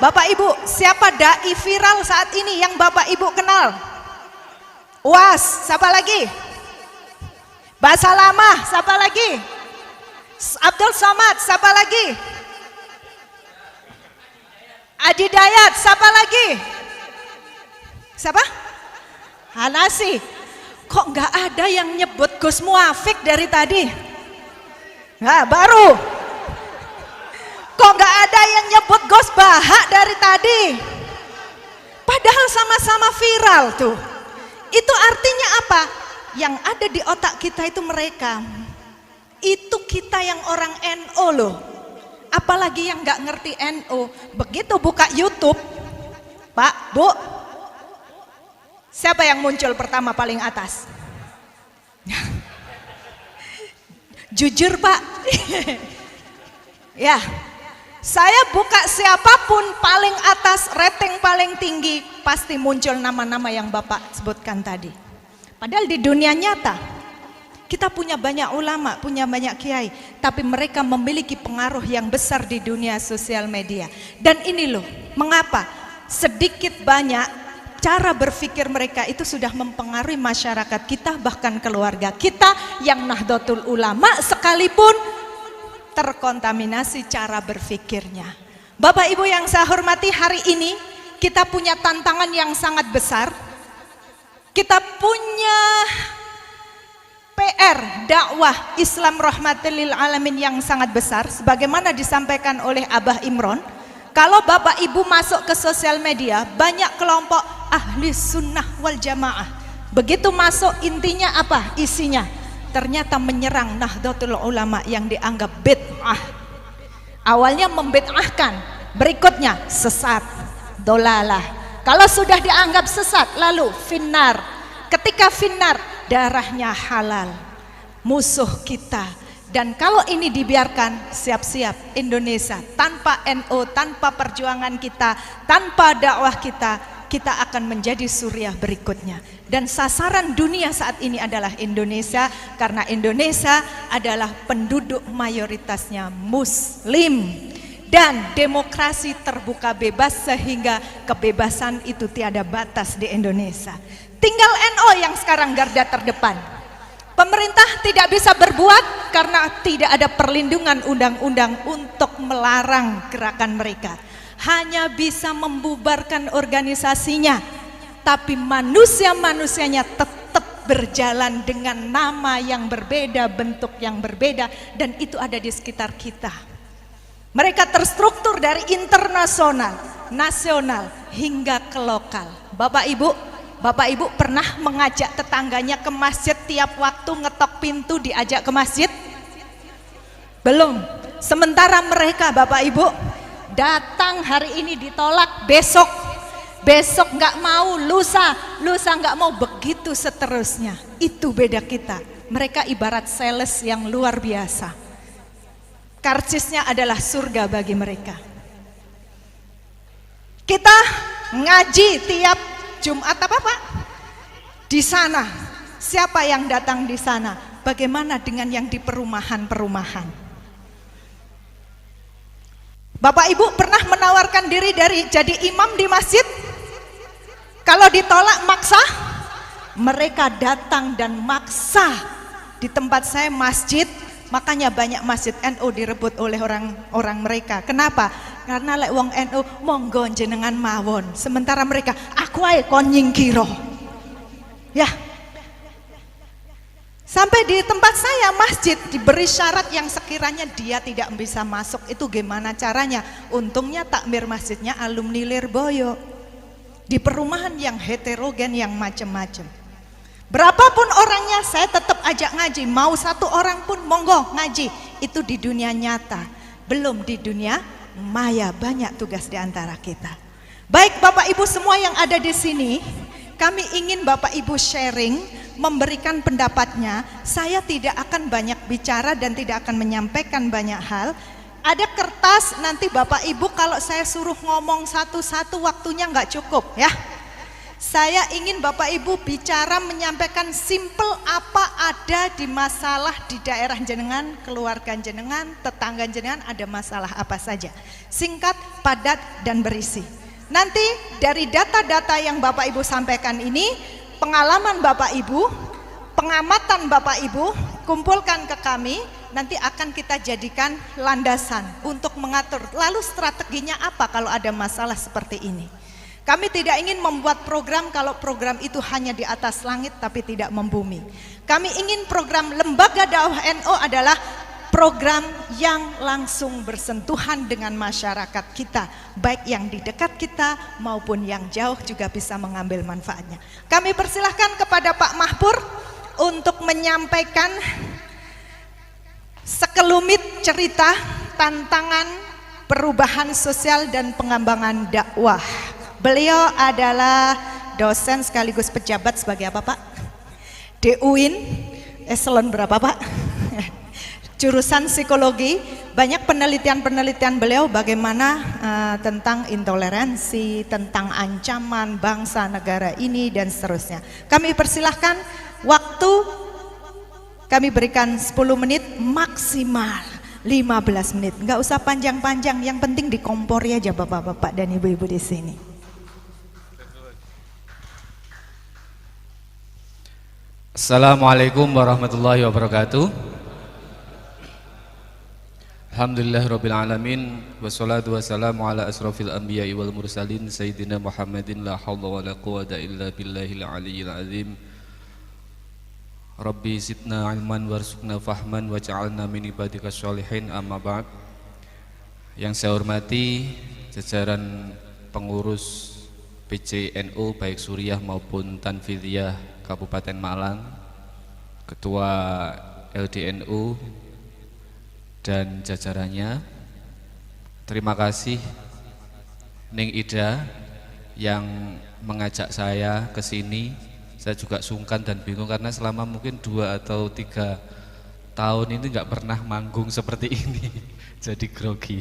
Bapak Ibu, siapa dai viral saat ini yang Bapak Ibu kenal? UAS, siapa lagi? Bahasa Lama, siapa lagi? Abdul Somad, siapa lagi? Adi Dayat, siapa lagi? Siapa? Hanasi. Kok nggak ada yang nyebut Gus Muafik dari tadi? Nah, baru. Kok nggak ada yang nyebut Gus Bahak dari tadi? Padahal sama-sama viral tuh. Itu artinya apa? Yang ada di otak kita itu mereka. Itu kita yang orang NO loh. Apalagi yang nggak ngerti NO. Begitu buka YouTube, Pak, Bu, siapa yang muncul pertama paling atas? Jujur Pak. Ya. Saya buka siapapun paling atas, rating paling tinggi, pasti muncul nama-nama yang Bapak sebutkan tadi. Padahal di dunia nyata, kita punya banyak ulama, punya banyak kiai, tapi mereka memiliki pengaruh yang besar di dunia sosial media. Dan ini loh, mengapa sedikit banyak cara berpikir mereka itu sudah mempengaruhi masyarakat kita, bahkan keluarga kita yang Nahdlatul Ulama sekalipun terkontaminasi cara berpikirnya. Bapak Ibu yang saya hormati, hari ini kita punya tantangan yang sangat besar. Kita punya PR dakwah Islam rahmatan lil alamin yang sangat besar, sebagaimana disampaikan oleh Abah Imron. Kalau Bapak Ibu masuk ke sosial media, banyak kelompok ahli sunnah wal jamaah. Begitu masuk, intinya apa? Isinya ternyata menyerang Nahdlatul Ulama yang dianggap bid'ah. Awalnya membid'ahkan, berikutnya sesat, dolalah. Kalau sudah dianggap sesat, lalu finnar. Ketika finnar, darahnya halal, musuh kita. Dan kalau ini dibiarkan, siap-siap Indonesia tanpa NU, tanpa perjuangan kita, tanpa dakwah kita akan menjadi suriah berikutnya. Dan sasaran dunia saat ini adalah Indonesia, karena Indonesia adalah penduduk mayoritasnya muslim dan demokrasi terbuka bebas, sehingga kebebasan itu tiada batas di Indonesia. Tinggal NU yang sekarang garda terdepan. Pemerintah tidak bisa berbuat karena tidak ada perlindungan undang-undang untuk melarang gerakan mereka. Hanya bisa membubarkan organisasinya, tapi manusia-manusianya tetap berjalan dengan nama yang berbeda, bentuk yang berbeda, dan itu ada di sekitar kita. Mereka terstruktur dari internasional, nasional, hingga ke lokal. Bapak Ibu pernah mengajak tetangganya ke masjid, tiap waktu ngetok pintu diajak ke masjid? Belum. Sementara mereka Bapak Ibu datang hari ini ditolak, besok nggak mau, lusa nggak mau, begitu seterusnya. Itu beda kita. Mereka ibarat sales yang luar biasa. Karcisnya adalah surga bagi mereka. Kita ngaji tiap Jumat apa Pak? Di sana. Siapa yang datang di sana? Bagaimana dengan yang di perumahan-perumahan? Bapak Ibu pernah menawarkan diri jadi imam di masjid? Kalau ditolak maksa, mereka datang dan maksa. Di tempat saya masjid, makanya banyak masjid NU direbut oleh orang mereka. Kenapa? Karena lek wong NU monggo jenengan mawon, sementara mereka aku ae kon nyingkiro. Ya. Sampai di tempat saya masjid diberi syarat yang sekiranya dia tidak bisa masuk, itu gimana caranya? Untungnya takmir masjidnya alumni Lirboyo. Di perumahan yang heterogen yang macam-macam. Berapapun orangnya saya tetap ajak ngaji, mau satu orang pun monggo ngaji. Itu di dunia nyata, belum di dunia maya. Banyak tugas di antara kita. Baik Bapak Ibu semua yang ada di sini, kami ingin Bapak Ibu sharing, memberikan pendapatnya. Saya tidak akan banyak bicara dan tidak akan menyampaikan banyak hal. Ada kertas, nanti Bapak Ibu kalau saya suruh ngomong satu-satu waktunya nggak cukup ya. Saya ingin Bapak Ibu bicara, menyampaikan simple apa ada di masalah di daerah jenengan, keluarga jenengan, tetangga jenengan, ada masalah apa saja. Singkat, padat, dan berisi. Nanti dari data-data yang Bapak Ibu sampaikan ini, pengalaman Bapak Ibu, pengamatan Bapak Ibu, kumpulkan ke kami, nanti akan kita jadikan landasan untuk mengatur. Lalu strateginya apa kalau ada masalah seperti ini? Kami tidak ingin membuat program kalau program itu hanya di atas langit tapi tidak membumi. Kami ingin program Lembaga Dakwah NU adalah program yang langsung bersentuhan dengan masyarakat kita, baik yang di dekat kita maupun yang jauh juga bisa mengambil manfaatnya. Kami persilahkan kepada Pak Mahpur untuk menyampaikan sekelumit cerita tantangan perubahan sosial dan pengembangan dakwah. Beliau adalah dosen sekaligus pejabat sebagai apa Pak? Di UIN, eselon berapa Pak? Jurusan psikologi. Banyak penelitian-penelitian beliau bagaimana tentang intoleransi, tentang ancaman bangsa negara ini dan seterusnya. Kami persilahkan, waktu kami berikan 10 menit maksimal 15 menit. Nggak usah panjang-panjang, yang penting dikompori aja Bapak-bapak dan Ibu-ibu di sini. Assalamualaikum warahmatullahi wabarakatuh. Alhamdulillahirabbil alamin, wassalatu wassalamu ala asrofil anbiya'i wal mursalin sayyidina Muhammadin la haula wala quwwata illa billahil aliyyil azim. Rabbi zidna ilman warzuqna fahman waj'alna min ibadikas sholihin, amma ba'd. Yang saya hormati jajaran pengurus PCNU baik Suriah maupun Tanfidiyah Kabupaten Malang, Ketua LDNU dan jajarannya. Terima kasih Ning Ida yang mengajak saya ke sini. Saya juga sungkan dan bingung karena selama mungkin 2 atau 3 tahun ini nggak pernah manggung seperti ini. Jadi grogi.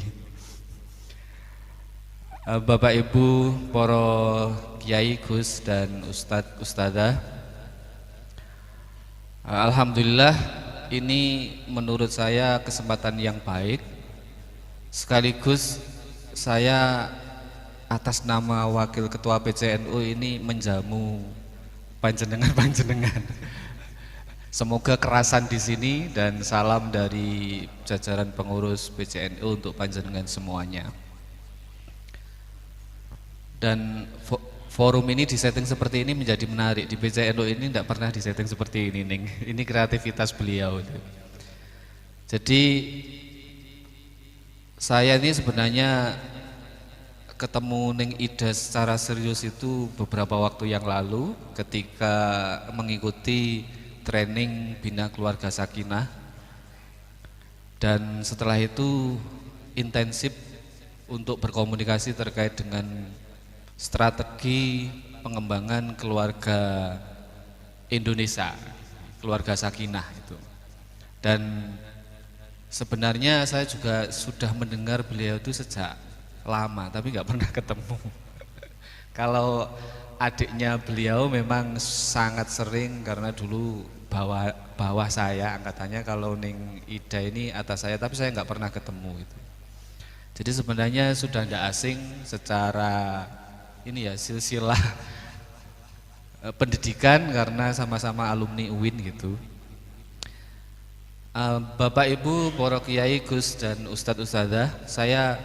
Bapak Ibu, para Kiai, Gus dan Ustadz, Ustadzah, alhamdulillah ini menurut saya kesempatan yang baik. Sekaligus saya atas nama Wakil Ketua PCNU ini menjamu panjenengan. Semoga kerasan di sini dan salam dari jajaran pengurus PCNU untuk panjenengan semuanya. Dan forum ini disetting seperti ini menjadi menarik. Di PCNU ini tidak pernah disetting seperti ini, Ning. Ini kreativitas beliau. Jadi saya ini sebenarnya ketemu Ning Ida secara serius itu beberapa waktu yang lalu ketika mengikuti training Bina Keluarga Sakinah, dan setelah itu intensif untuk berkomunikasi terkait dengan strategi pengembangan keluarga Indonesia, keluarga Sakinah itu. Dan sebenarnya saya juga sudah mendengar beliau itu sejak lama, tapi nggak pernah ketemu. Kalau adiknya beliau memang sangat sering, karena dulu bawah saya angkatannya, kalau Ning Ida ini atas saya, tapi saya nggak pernah ketemu itu. Jadi sebenarnya sudah nggak asing secara ini ya, silsilah pendidikan karena sama-sama alumni UIN gitu. Bapak Ibu, para Kiai, Gus dan Ustadz Ustadzah, saya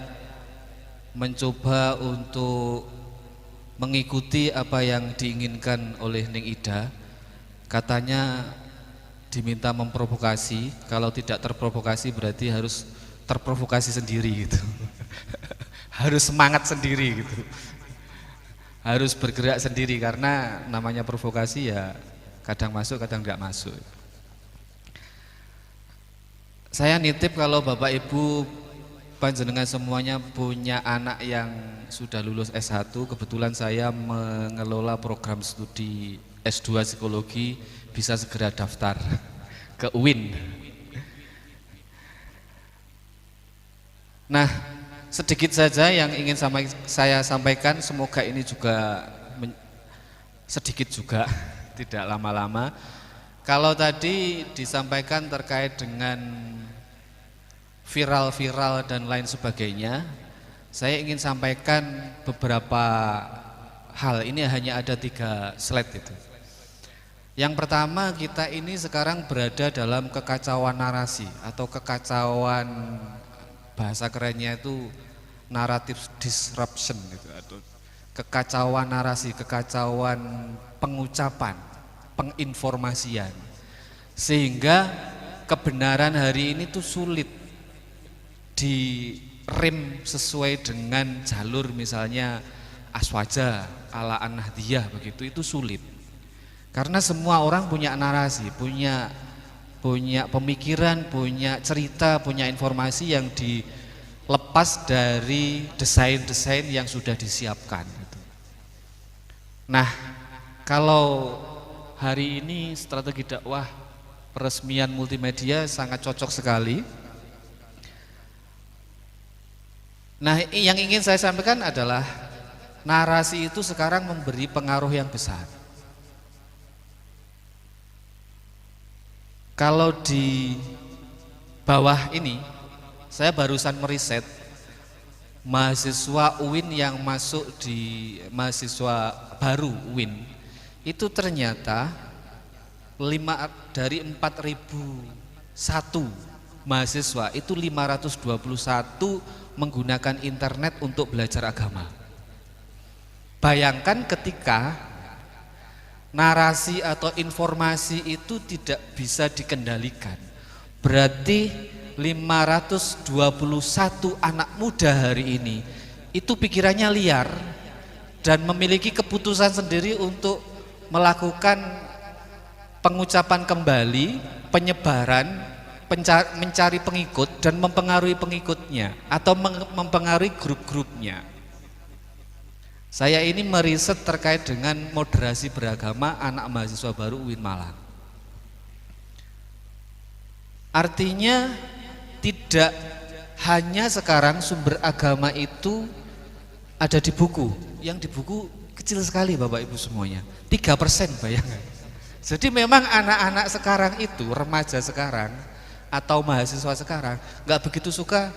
mencoba untuk mengikuti apa yang diinginkan oleh Ning Ida. Katanya diminta memprovokasi, kalau tidak terprovokasi berarti harus terprovokasi sendiri gitu. Harus semangat sendiri gitu. Harus bergerak sendiri, karena namanya provokasi ya kadang masuk kadang tidak masuk. Saya nitip kalau Bapak Ibu panjenengan semuanya punya anak yang sudah lulus S1, kebetulan saya mengelola program studi S2 psikologi, bisa segera daftar ke UIN. Nah, sedikit saja yang ingin saya sampaikan, semoga ini juga sedikit juga, tidak lama-lama. Kalau tadi disampaikan terkait dengan viral-viral dan lain sebagainya, saya ingin sampaikan beberapa hal. Ini hanya ada 3 slide itu. Yang pertama, kita ini sekarang berada dalam kekacauan narasi atau kekacauan, bahasa kerennya itu narrative disruption gitu, atau kekacauan narasi, kekacauan pengucapan, penginformasian, sehingga kebenaran hari ini tuh sulit direm sesuai dengan jalur misalnya Aswaja ala An-Nahdiyah begitu, itu sulit karena semua orang punya narasi, punya pemikiran, punya cerita, punya informasi yang dilepas dari desain-desain yang sudah disiapkan. Nah, kalau hari ini strategi dakwah peresmian multimedia sangat cocok sekali. Nah, yang ingin saya sampaikan adalah narasi itu sekarang memberi pengaruh yang besar. Kalau di bawah ini, saya barusan meriset mahasiswa UIN yang masuk di mahasiswa baru UIN itu ternyata dari 4.001 mahasiswa itu 521 menggunakan internet untuk belajar agama. Bayangkan ketika narasi atau informasi itu tidak bisa dikendalikan, berarti 521 anak muda hari ini itu pikirannya liar dan memiliki keputusan sendiri untuk melakukan pengucapan kembali, penyebaran, mencari pengikut dan mempengaruhi pengikutnya atau mempengaruhi grup-grupnya. Saya ini meriset terkait dengan moderasi beragama anak mahasiswa baru UIN Malang. Artinya tidak hanya sekarang sumber agama itu ada di buku. Yang di buku kecil sekali Bapak Ibu semuanya, 3% bayangkan. Jadi memang anak-anak sekarang itu, remaja sekarang atau mahasiswa sekarang nggak begitu suka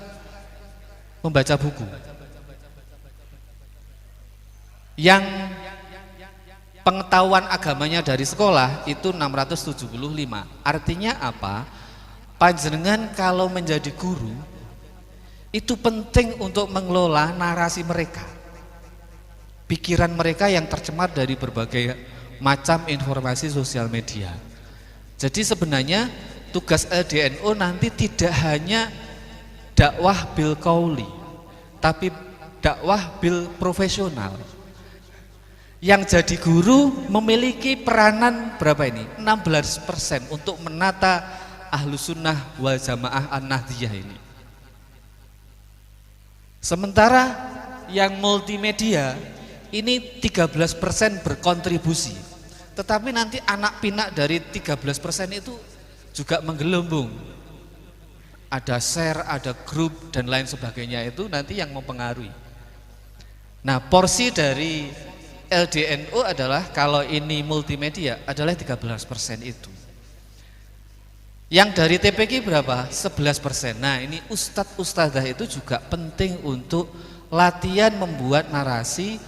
membaca buku. Yang pengetahuan agamanya dari sekolah itu 675. Artinya apa? Panjenengan kalau menjadi guru itu penting untuk mengelola narasi mereka, pikiran mereka yang tercemar dari berbagai macam informasi sosial media. Jadi sebenarnya tugas LDNO nanti tidak hanya dakwah bil qauli, tapi dakwah bil profesional. Yang jadi guru memiliki peranan berapa ini? 16% untuk menata Ahlus Sunnah wal Jamaah An-Nahdiyah ini. Sementara yang multimedia ini 13% berkontribusi. Tetapi nanti anak pinak dari 13% itu juga menggelembung. Ada share, ada grup dan lain sebagainya, itu nanti yang mempengaruhi. Nah, porsi dari LDNO adalah kalau ini multimedia adalah 13% itu. Yang dari TPQ berapa? 11%. Nah, ini ustadz-ustadzah itu juga penting untuk latihan membuat narasi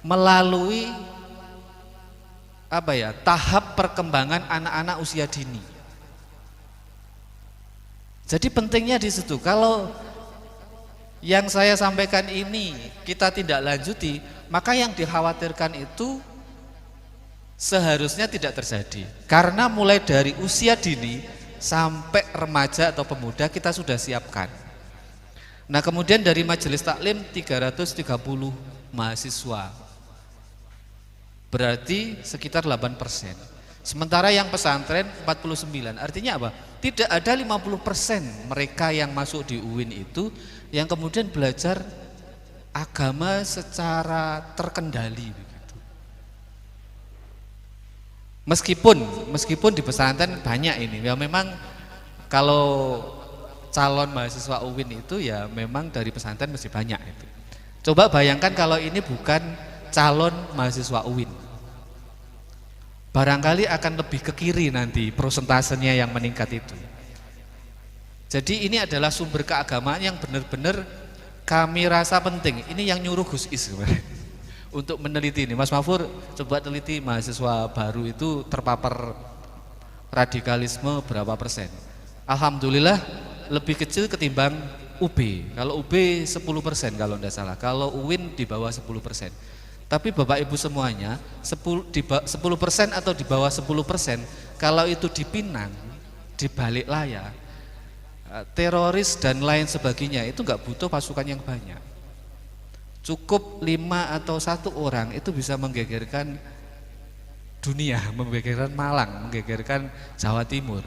melalui tahap perkembangan anak-anak usia dini. Jadi pentingnya di situ. Kalau yang saya sampaikan ini kita tidak lanjuti, maka yang dikhawatirkan itu seharusnya tidak terjadi. Karena mulai dari usia dini sampai remaja atau pemuda kita sudah siapkan. Nah, kemudian dari majelis taklim 330 mahasiswa, berarti sekitar 8%. Sementara yang pesantren 49. Artinya apa? Tidak ada 50% mereka yang masuk di UIN itu yang kemudian belajar agama secara terkendali begitu. Meskipun di pesantren banyak ini, ya memang kalau calon mahasiswa UIN itu ya memang dari pesantren masih banyak itu. Coba bayangkan kalau ini bukan calon mahasiswa UIN, barangkali akan lebih ke kiri nanti prosentasenya yang meningkat itu. Jadi ini adalah sumber keagamaan yang benar-benar kami rasa penting. Ini yang nyuruh Gus Is kemarin untuk meneliti ini. Mas Mafur, coba teliti mahasiswa baru itu terpapar radikalisme berapa persen. Alhamdulillah lebih kecil ketimbang UB. Kalau UB 10% kalau tidak salah. Kalau UIN di bawah 10%. Tapi Bapak Ibu semuanya 10% atau di bawah 10%, kalau itu dipinang di balik layar, teroris dan lain sebagainya itu nggak butuh pasukan yang banyak. Cukup 5 atau 1 orang itu bisa menggegerkan dunia, menggegerkan Malang, menggegerkan Jawa Timur.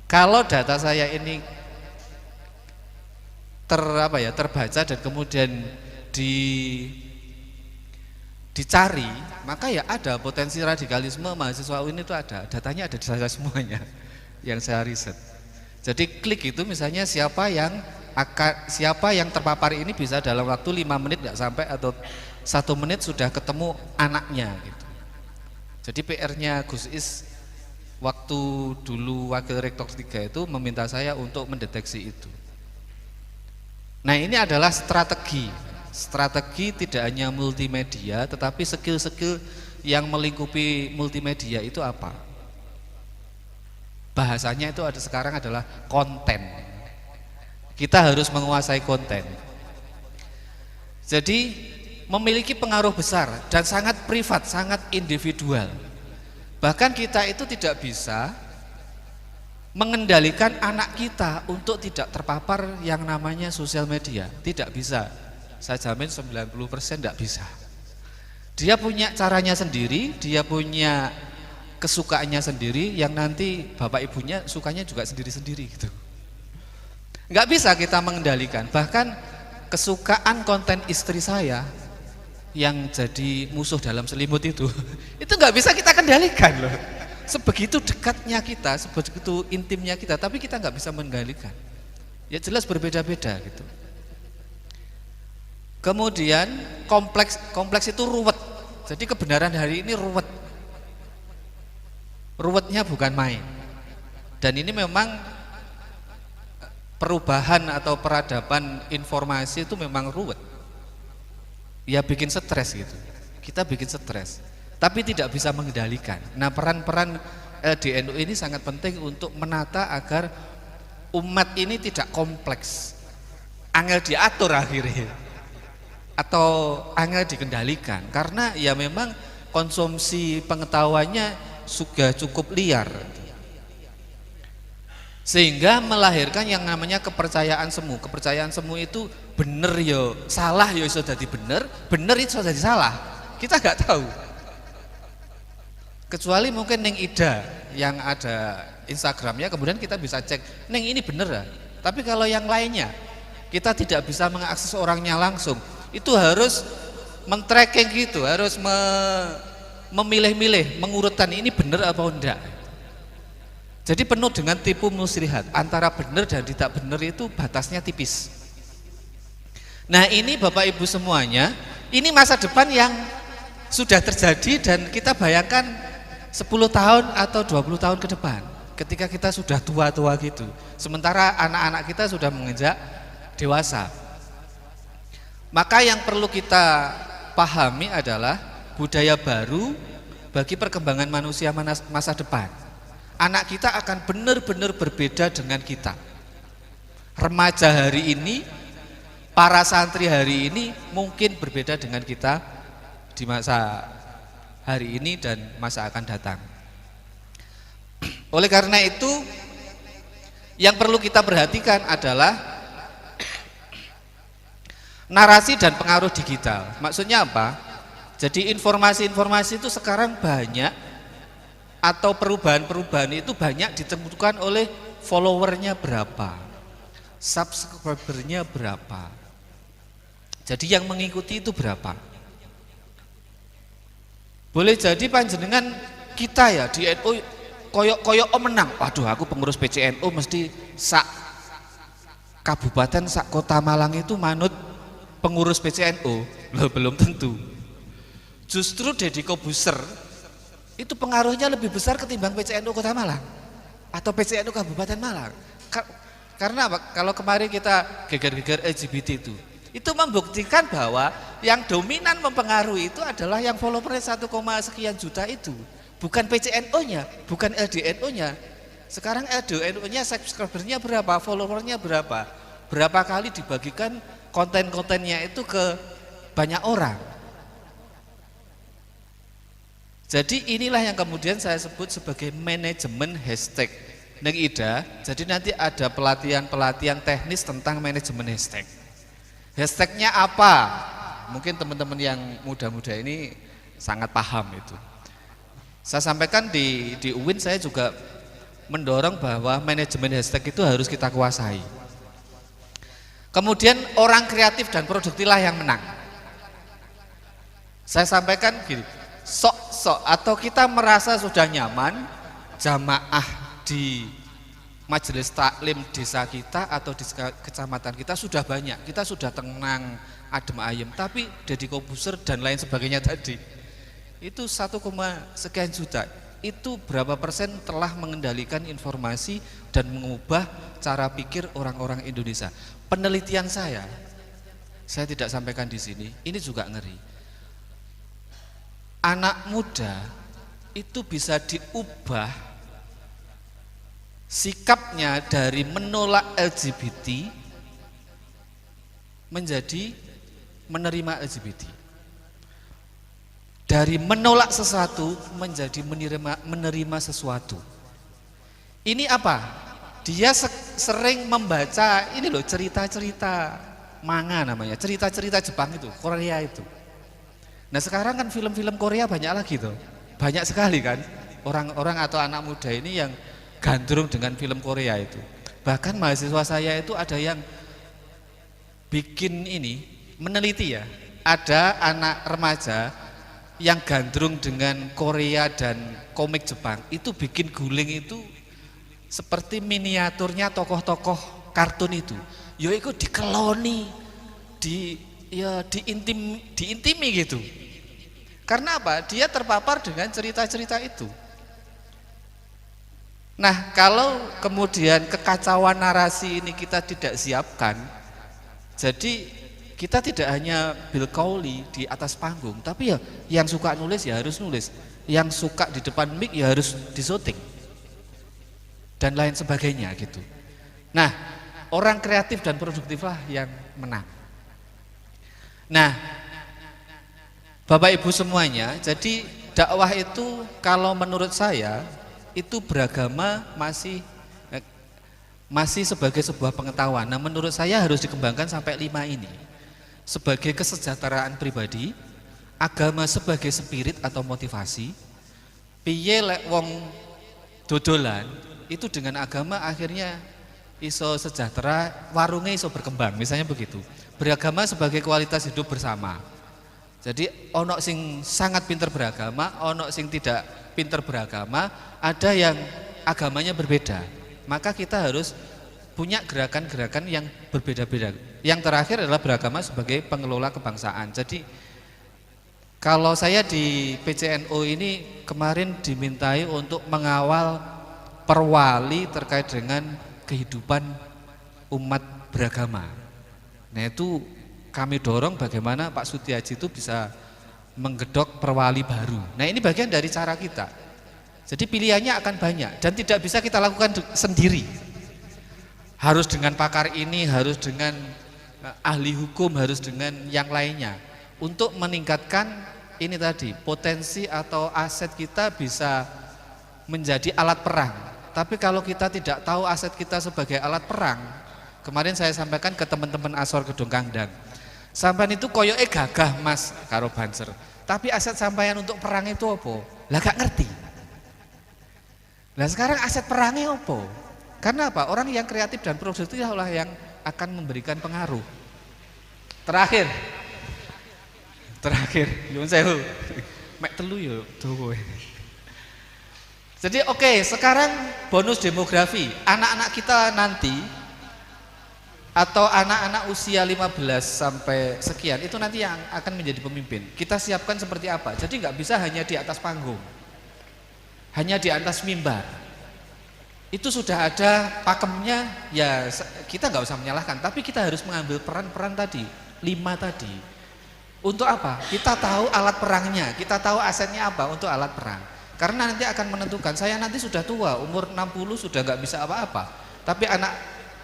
Kalau data saya ini terbaca dan kemudian dicari, maka ya ada potensi radikalisme mahasiswa UIN itu ada. Datanya ada di saya semuanya yang saya riset. Jadi klik itu misalnya siapa yang terpapar ini bisa dalam waktu 5 menit nggak sampai atau 1 menit sudah ketemu anaknya gitu. Jadi PR-nya Gus Is waktu dulu Wakil Rektor 3 itu meminta saya untuk mendeteksi itu. Nah, ini adalah strategi tidak hanya multimedia tetapi skill-skill yang melingkupi multimedia itu apa? Bahasanya itu sekarang adalah konten. Kita harus menguasai konten. Jadi memiliki pengaruh besar dan sangat privat, sangat individual. Bahkan kita itu tidak bisa mengendalikan anak kita untuk tidak terpapar yang namanya sosial media. Tidak bisa. Saya jamin 90% tidak bisa. Dia punya caranya sendiri, dia punya kesukaannya sendiri yang nanti bapak ibunya sukanya juga sendiri-sendiri gitu. Nggak bisa kita mengendalikan. Bahkan kesukaan konten istri saya yang jadi musuh dalam selimut itu nggak bisa kita kendalikan loh. Sebegitu dekatnya kita, sebegitu intimnya kita, tapi kita nggak bisa mengendalikan. Ya jelas berbeda-beda gitu. Kemudian kompleks itu ruwet. Jadi kebenaran hari ini ruwet. Ruwetnya bukan main. Dan ini memang perubahan atau peradaban informasi itu memang ruwet. Ya bikin stres gitu. Kita bikin stres, tapi tidak bisa mengendalikan. Nah, peran-peran LDNU ini sangat penting untuk menata agar umat ini tidak kompleks, angel diatur akhirnya, atau angel dikendalikan. Karena ya memang konsumsi pengetahuannya sudah cukup liar, sehingga melahirkan yang namanya kepercayaan semu. Kepercayaan semu itu bener yo, salah yo sudah jadi bener itu sudah jadi salah. Kita nggak tahu. Kecuali mungkin Neng Ida yang ada Instagramnya, kemudian kita bisa cek, Neng ini bener ya. Tapi kalau yang lainnya, kita tidak bisa mengakses orangnya langsung. Itu harus men-tracking gitu, harus memilih-milih, mengurutkan ini bener apa enggak. Jadi penuh dengan tipu muslihat, antara benar dan tidak benar itu batasnya tipis. Nah ini Bapak Ibu semuanya, ini masa depan yang sudah terjadi dan kita bayangkan 10 tahun atau 20 tahun ke depan, ketika kita sudah tua-tua gitu, sementara anak-anak kita sudah menginjak dewasa. Maka yang perlu kita pahami adalah budaya baru bagi perkembangan manusia masa depan. Anak kita akan benar-benar berbeda dengan kita. Remaja hari ini, para santri hari ini mungkin berbeda dengan kita di masa hari ini dan masa akan datang. Oleh karena itu, yang perlu kita perhatikan adalah narasi dan pengaruh digital. Maksudnya apa? Jadi informasi-informasi itu sekarang banyak, atau perubahan-perubahan itu banyak ditentukan oleh followernya berapa, subscribernya berapa. Jadi yang mengikuti itu berapa. Boleh jadi panjenengan kita ya di NU koyok-koyok menang. Waduh, aku pengurus PCNU mesti sak kabupaten, sak kota Malang itu manut pengurus PCNU. Loh, belum tentu. Justru Deddy Kobuser itu pengaruhnya lebih besar ketimbang PCNU Kota Malang atau PCNU Kabupaten Malang. Karena apa? Kalau kemarin kita geger-geger LGBT itu membuktikan bahwa yang dominan mempengaruhi itu adalah yang followernya 1, sekian juta itu, bukan PCNU-nya, bukan LDNU-nya. Sekarang LDNU-nya subscribernya berapa, followernya berapa, berapa kali dibagikan konten-kontennya itu ke banyak orang. Jadi inilah yang kemudian saya sebut sebagai manajemen hashtag. Neng Ida, jadi nanti ada pelatihan-pelatihan teknis tentang manajemen hashtag. Hashtagnya apa? Mungkin teman-teman yang muda-muda ini sangat paham itu. Saya sampaikan di UIN, saya juga mendorong bahwa manajemen hashtag itu harus kita kuasai. Kemudian orang kreatif dan produktiflah yang menang. Saya sampaikan gini, sok-sok atau kita merasa sudah nyaman, jamaah di majelis taklim desa kita atau di kecamatan kita sudah banyak, kita sudah tenang, adem ayem. Tapi Deddy Kobuser dan lain sebagainya tadi itu 1, sekian juta, itu berapa persen telah mengendalikan informasi dan mengubah cara pikir orang-orang Indonesia. Penelitian saya tidak sampaikan di sini, ini juga ngeri. Anak muda itu bisa diubah sikapnya dari menolak LGBT menjadi menerima LGBT. Dari menolak sesuatu menjadi menerima sesuatu. Ini apa? Dia sering membaca ini loh, cerita-cerita manga namanya, cerita-cerita Jepang itu, Korea itu. Nah sekarang kan film-film Korea banyak lagi tuh, banyak sekali kan. orang-orang atau anak muda ini yang gandrung dengan film Korea itu. Bahkan mahasiswa saya itu ada yang bikin ini, meneliti ya, ada anak remaja yang gandrung dengan Korea dan komik Jepang, itu bikin guling itu seperti miniaturnya tokoh-tokoh kartun itu. Ya itu dikeloni, diintimi gitu. Karena apa? Dia terpapar dengan cerita-cerita itu. Nah, kalau kemudian kekacauan narasi ini kita tidak siapkan, jadi kita tidak hanya bil qauli di atas panggung, tapi ya yang suka nulis ya harus nulis, yang suka di depan mic ya harus disyuting, dan lain sebagainya gitu. Nah, orang kreatif dan produktiflah yang menang. Nah, Bapak Ibu semuanya, jadi dakwah itu kalau menurut saya itu beragama masih sebagai sebuah pengetahuan. Nah, menurut saya harus dikembangkan sampai 5 ini. Sebagai kesejahteraan pribadi, agama sebagai spirit atau motivasi, piye lek wong dodolan itu dengan agama akhirnya iso sejahtera, warungnya iso berkembang, misalnya begitu. Beragama sebagai kualitas hidup bersama. Jadi ono sing sangat pinter beragama, ono sing tidak pinter beragama, ada yang agamanya berbeda. Maka kita harus punya gerakan-gerakan yang berbeda-beda. Yang terakhir adalah beragama sebagai pengelola kebangsaan. Jadi kalau saya di PCNU ini kemarin dimintai untuk mengawal perwali terkait dengan kehidupan umat beragama. Nah, itu kami dorong bagaimana Pak Sutiaji itu bisa menggedok perwali baru. Nah, ini bagian dari cara kita. Jadi pilihannya akan banyak dan tidak bisa kita lakukan sendiri. Harus dengan pakar ini, harus dengan ahli hukum, harus dengan yang lainnya. Untuk meningkatkan ini tadi, potensi atau aset kita bisa menjadi alat perang. Tapi kalau kita tidak tahu aset kita sebagai alat perang, kemarin saya sampaikan ke teman-teman Asor Gedung Kangdang, sampean itu koyoke gagah Mas karo Banser, tapi aset sampean untuk perang itu apa? Lah gak ngerti. Nah sekarang aset perangnya apa? Karena apa? Orang yang kreatif dan produktif lah yang akan memberikan pengaruh. Terakhir, nyuwun sewu. Mek telu yo dawa. Jadi oke, sekarang bonus demografi. Anak-anak kita nanti atau anak-anak usia 15 sampai sekian itu nanti yang akan menjadi pemimpin. Kita siapkan seperti apa? Jadi nggak bisa hanya di atas panggung, hanya di atas mimbar. Itu sudah ada pakemnya, ya kita nggak usah menyalahkan, tapi kita harus mengambil peran-peran tadi, 5 tadi. Untuk apa? Kita tahu alat perangnya, kita tahu asetnya apa untuk alat perang. Karena nanti akan menentukan, saya nanti sudah tua, umur 60 sudah nggak bisa apa-apa, tapi anak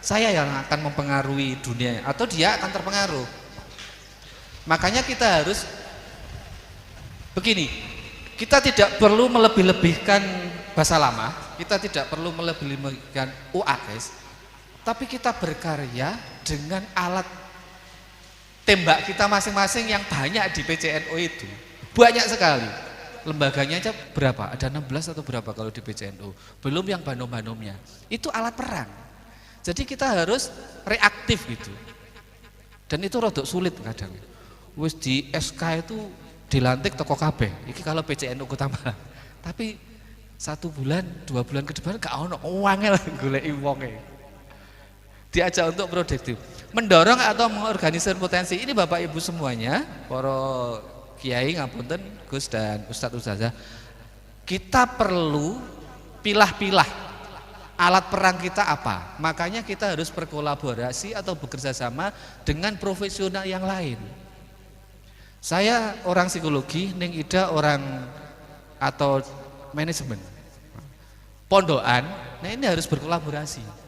saya yang akan mempengaruhi dunia, atau dia akan terpengaruh. Makanya kita harus begini, kita tidak perlu melebih-lebihkan bahasa lama, kita tidak perlu melebih-lebihkan UAS, tapi kita berkarya dengan alat tembak kita masing-masing yang banyak di PCNU itu. Banyak sekali. Lembaganya aja berapa? Ada 16 atau berapa kalau di PCNU. Belum yang banom-banomnya. Itu alat perang. Jadi kita harus reaktif gitu. Dan itu rodok sulit kadang. Wis di SK itu dilantik toko kabeh. Iki kalau PCNU Kutama. Tapi 1 bulan, 2 bulan ke depan gak ono uangnya lah goleki wonge. Diajak untuk produktif. Mendorong atau mengorganisir potensi. Ini Bapak Ibu semuanya, para kiai ngapunten, Gus dan Ustadz Ustazah. Kita perlu pilah-pilah alat perang kita apa. Makanya kita harus berkolaborasi atau bekerja sama dengan profesional yang lain. Saya orang psikologi, Ning Ida orang atau manajemen pondokan, nah ini harus berkolaborasi.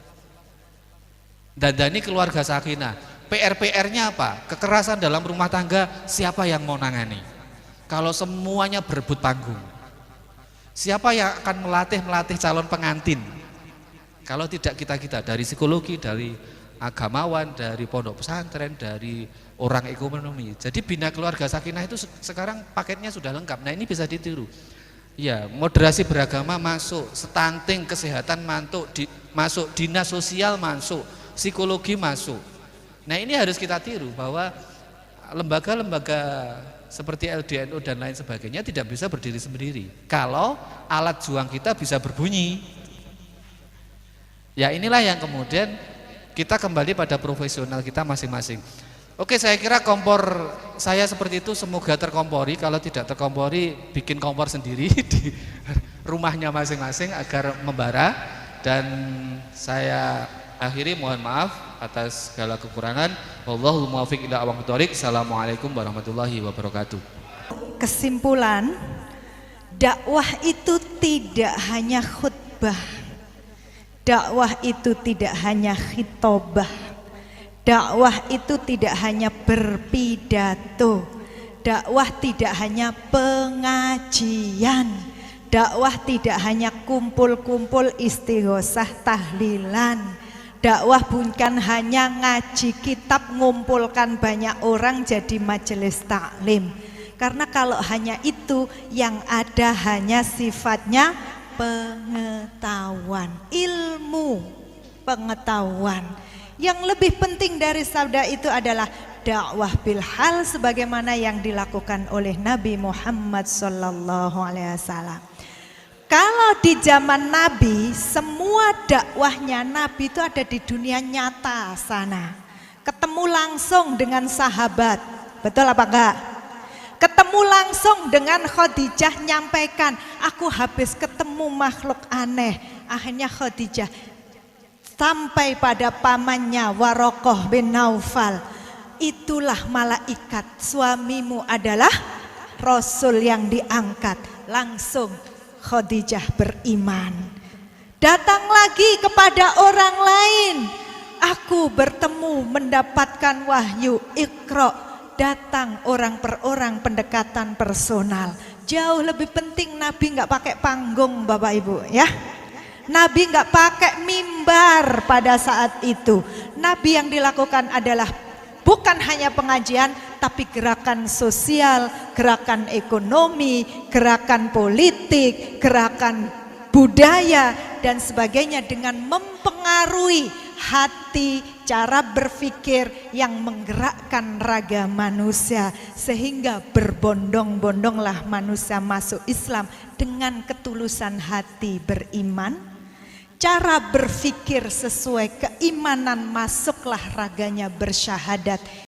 Dandani keluarga sakinah, PR-nya apa? Kekerasan dalam rumah tangga, siapa yang mau nangani? Kalau semuanya berebut panggung, siapa yang akan melatih calon pengantin? Kalau tidak kita dari psikologi, dari agamawan, dari pondok pesantren, dari orang ekonomi. Jadi bina keluarga sakinah itu sekarang paketnya sudah lengkap. Nah ini bisa ditiru. Ya, moderasi beragama masuk, stunting kesehatan masuk, dinas sosial masuk, psikologi masuk. Nah ini harus kita tiru bahwa lembaga-lembaga seperti LDNU dan lain sebagainya tidak bisa berdiri sendiri kalau alat juang kita bisa berbunyi. Ya inilah yang kemudian kita kembali pada profesional kita masing-masing. Oke, saya kira kompor saya seperti itu semoga terkompori. Kalau tidak terkompori, bikin kompor sendiri di rumahnya masing-masing agar membara. Dan saya akhiri, mohon maaf atas segala kekurangan. Wallahul muwaffiq ila aqwamit thoriq. Assalamualaikum warahmatullahi wabarakatuh. Kesimpulan, dakwah itu tidak hanya khutbah, dakwah itu tidak hanya khitobah, dakwah itu tidak hanya berpidato, dakwah tidak hanya pengajian, dakwah tidak hanya kumpul-kumpul istighosah tahlilan, dakwah bukan hanya ngaji kitab ngumpulkan banyak orang jadi majelis taklim. Karena kalau hanya itu yang ada hanya sifatnya pengetahuan, ilmu pengetahuan. Yang lebih penting dari sabda itu adalah dakwah bil hal sebagaimana yang dilakukan oleh Nabi Muhammad SAW. Kalau di zaman Nabi, semua dakwahnya Nabi itu ada di dunia nyata sana. Ketemu langsung dengan sahabat, betul apa enggak? Ketemu langsung dengan Khadijah, nyampaikan, aku habis ketemu makhluk aneh. Akhirnya Khadijah sampai pada pamannya Warokoh bin Naufal, itulah malaikat, suamimu adalah Rasul yang diangkat. Langsung Khadijah beriman. Datang lagi kepada orang lain, aku bertemu mendapatkan wahyu Iqra. Datang orang per orang, pendekatan personal. Jauh lebih penting Nabi nggak pakai panggung Bapak Ibu ya. Nabi nggak pakai mimbar pada saat itu. Nabi yang dilakukan adalah bukan hanya pengajian, tapi gerakan sosial, gerakan ekonomi, gerakan politik, gerakan budaya dan sebagainya dengan mempengaruhi hati, cara berpikir yang menggerakkan raga manusia sehingga berbondong-bondonglah manusia masuk Islam dengan ketulusan hati beriman. Cara berpikir sesuai keimanan, masuklah raganya bersyahadat.